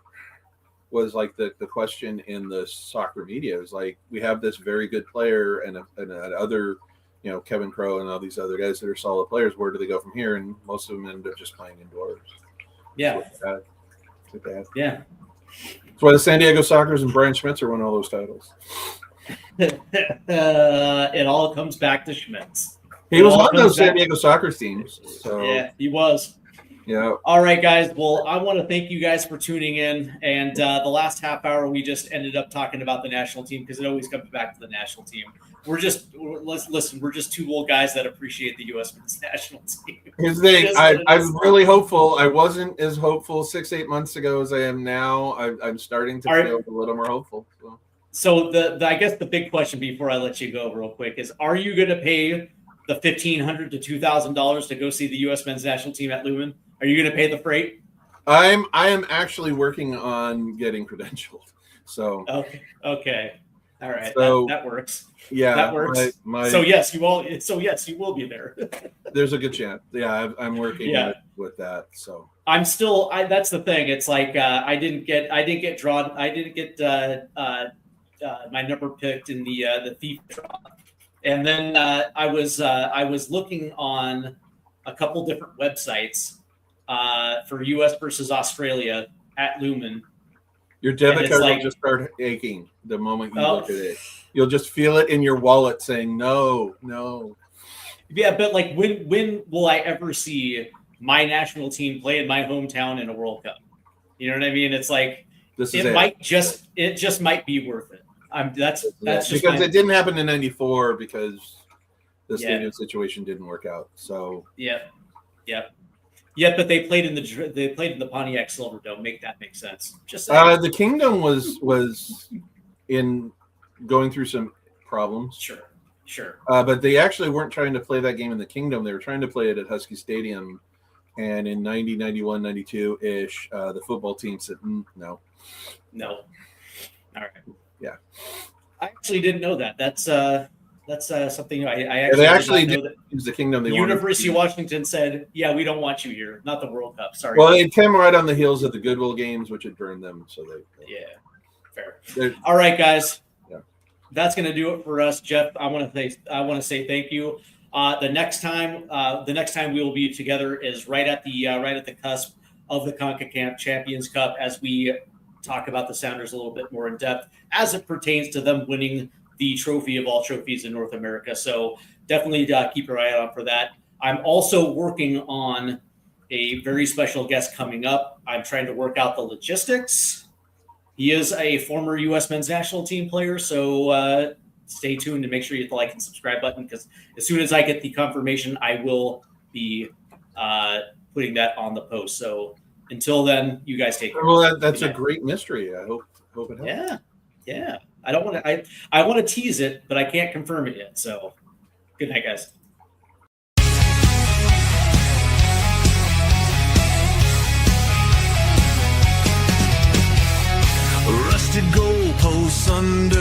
Was like the question in the soccer media. It was like we have this very good player and other, you know, Kevin Crowe and all these other guys that are solid players. Where do they go from here? And most of them end up just playing indoors. Yeah. Yeah. That's why the San Diego Sockers and Brian Schmitzer won all those titles. It all comes back to Schmitz. He was on those San Diego Sockers teams. So. Yeah, he was. Yeah. All right, guys. Well, I want to thank you guys for tuning in. And the last half hour, we just ended up talking about the national team because it always comes back to the national team. We're just two old guys that appreciate the U.S. men's national team. Here's the thing. I'm really hopeful. I wasn't as hopeful 6-8 months ago as I am now. I'm starting to feel a little more hopeful. So I guess the big question before I let you go real quick is: are you going to pay the $1,500 to $2,000 to go see the U.S. men's national team at Lumen? Are you going to pay the freight? I am actually working on getting credentialed. So okay. All right. So, that works. Yeah, that works. So yes, you will be there. There's a good chance. Yeah, I'm working with that. So I'm still. That's the thing. It's like I didn't get drawn. I didn't get my number picked in the FIFA draw, and then I was looking on a couple different websites for U.S. versus Australia at Lumen. Your debit card will just start aching the moment you look at it. You'll just feel it in your wallet saying no. Yeah, but like when will I ever see my national team play in my hometown in a World Cup? You know what I mean? It's like it just might be worth it. That's just because it didn't happen in '94 because the stadium situation didn't work out. So Yeah, but they played in the Pontiac Silverdome. Make that make sense. Just the Kingdom was in going through some problems. Sure. But they actually weren't trying to play that game in the Kingdom. They were trying to play it at Husky Stadium. And in 90, 91, 92-ish, the football team said, no. All right. Yeah. I actually didn't know that. That's something I actually did use the Kingdom. The University of Washington said, "Yeah, we don't want you here. Not the World Cup. Sorry." Well, it came right on the heels of the Goodwill games, which had burned them. So fair. All right, guys. Yeah, that's going to do it for us, Jeff. I want to say thank you. The next time we will be together is right at the cusp of the CONCACAF Champions Cup as we talk about the Sounders a little bit more in depth as it pertains to them winning the trophy of all trophies in North America. So definitely keep your eye out for that. I'm also working on a very special guest coming up. I'm trying to work out the logistics. He is a former U.S. men's national team player. So stay tuned and make sure you hit the like and subscribe button because as soon as I get the confirmation, I will be putting that on the post. So until then, you guys take care. Well, that's a great mystery. I hope it helps. Yeah. I want to tease it, but I can't confirm it yet. So good night, guys. Rusted goalposts under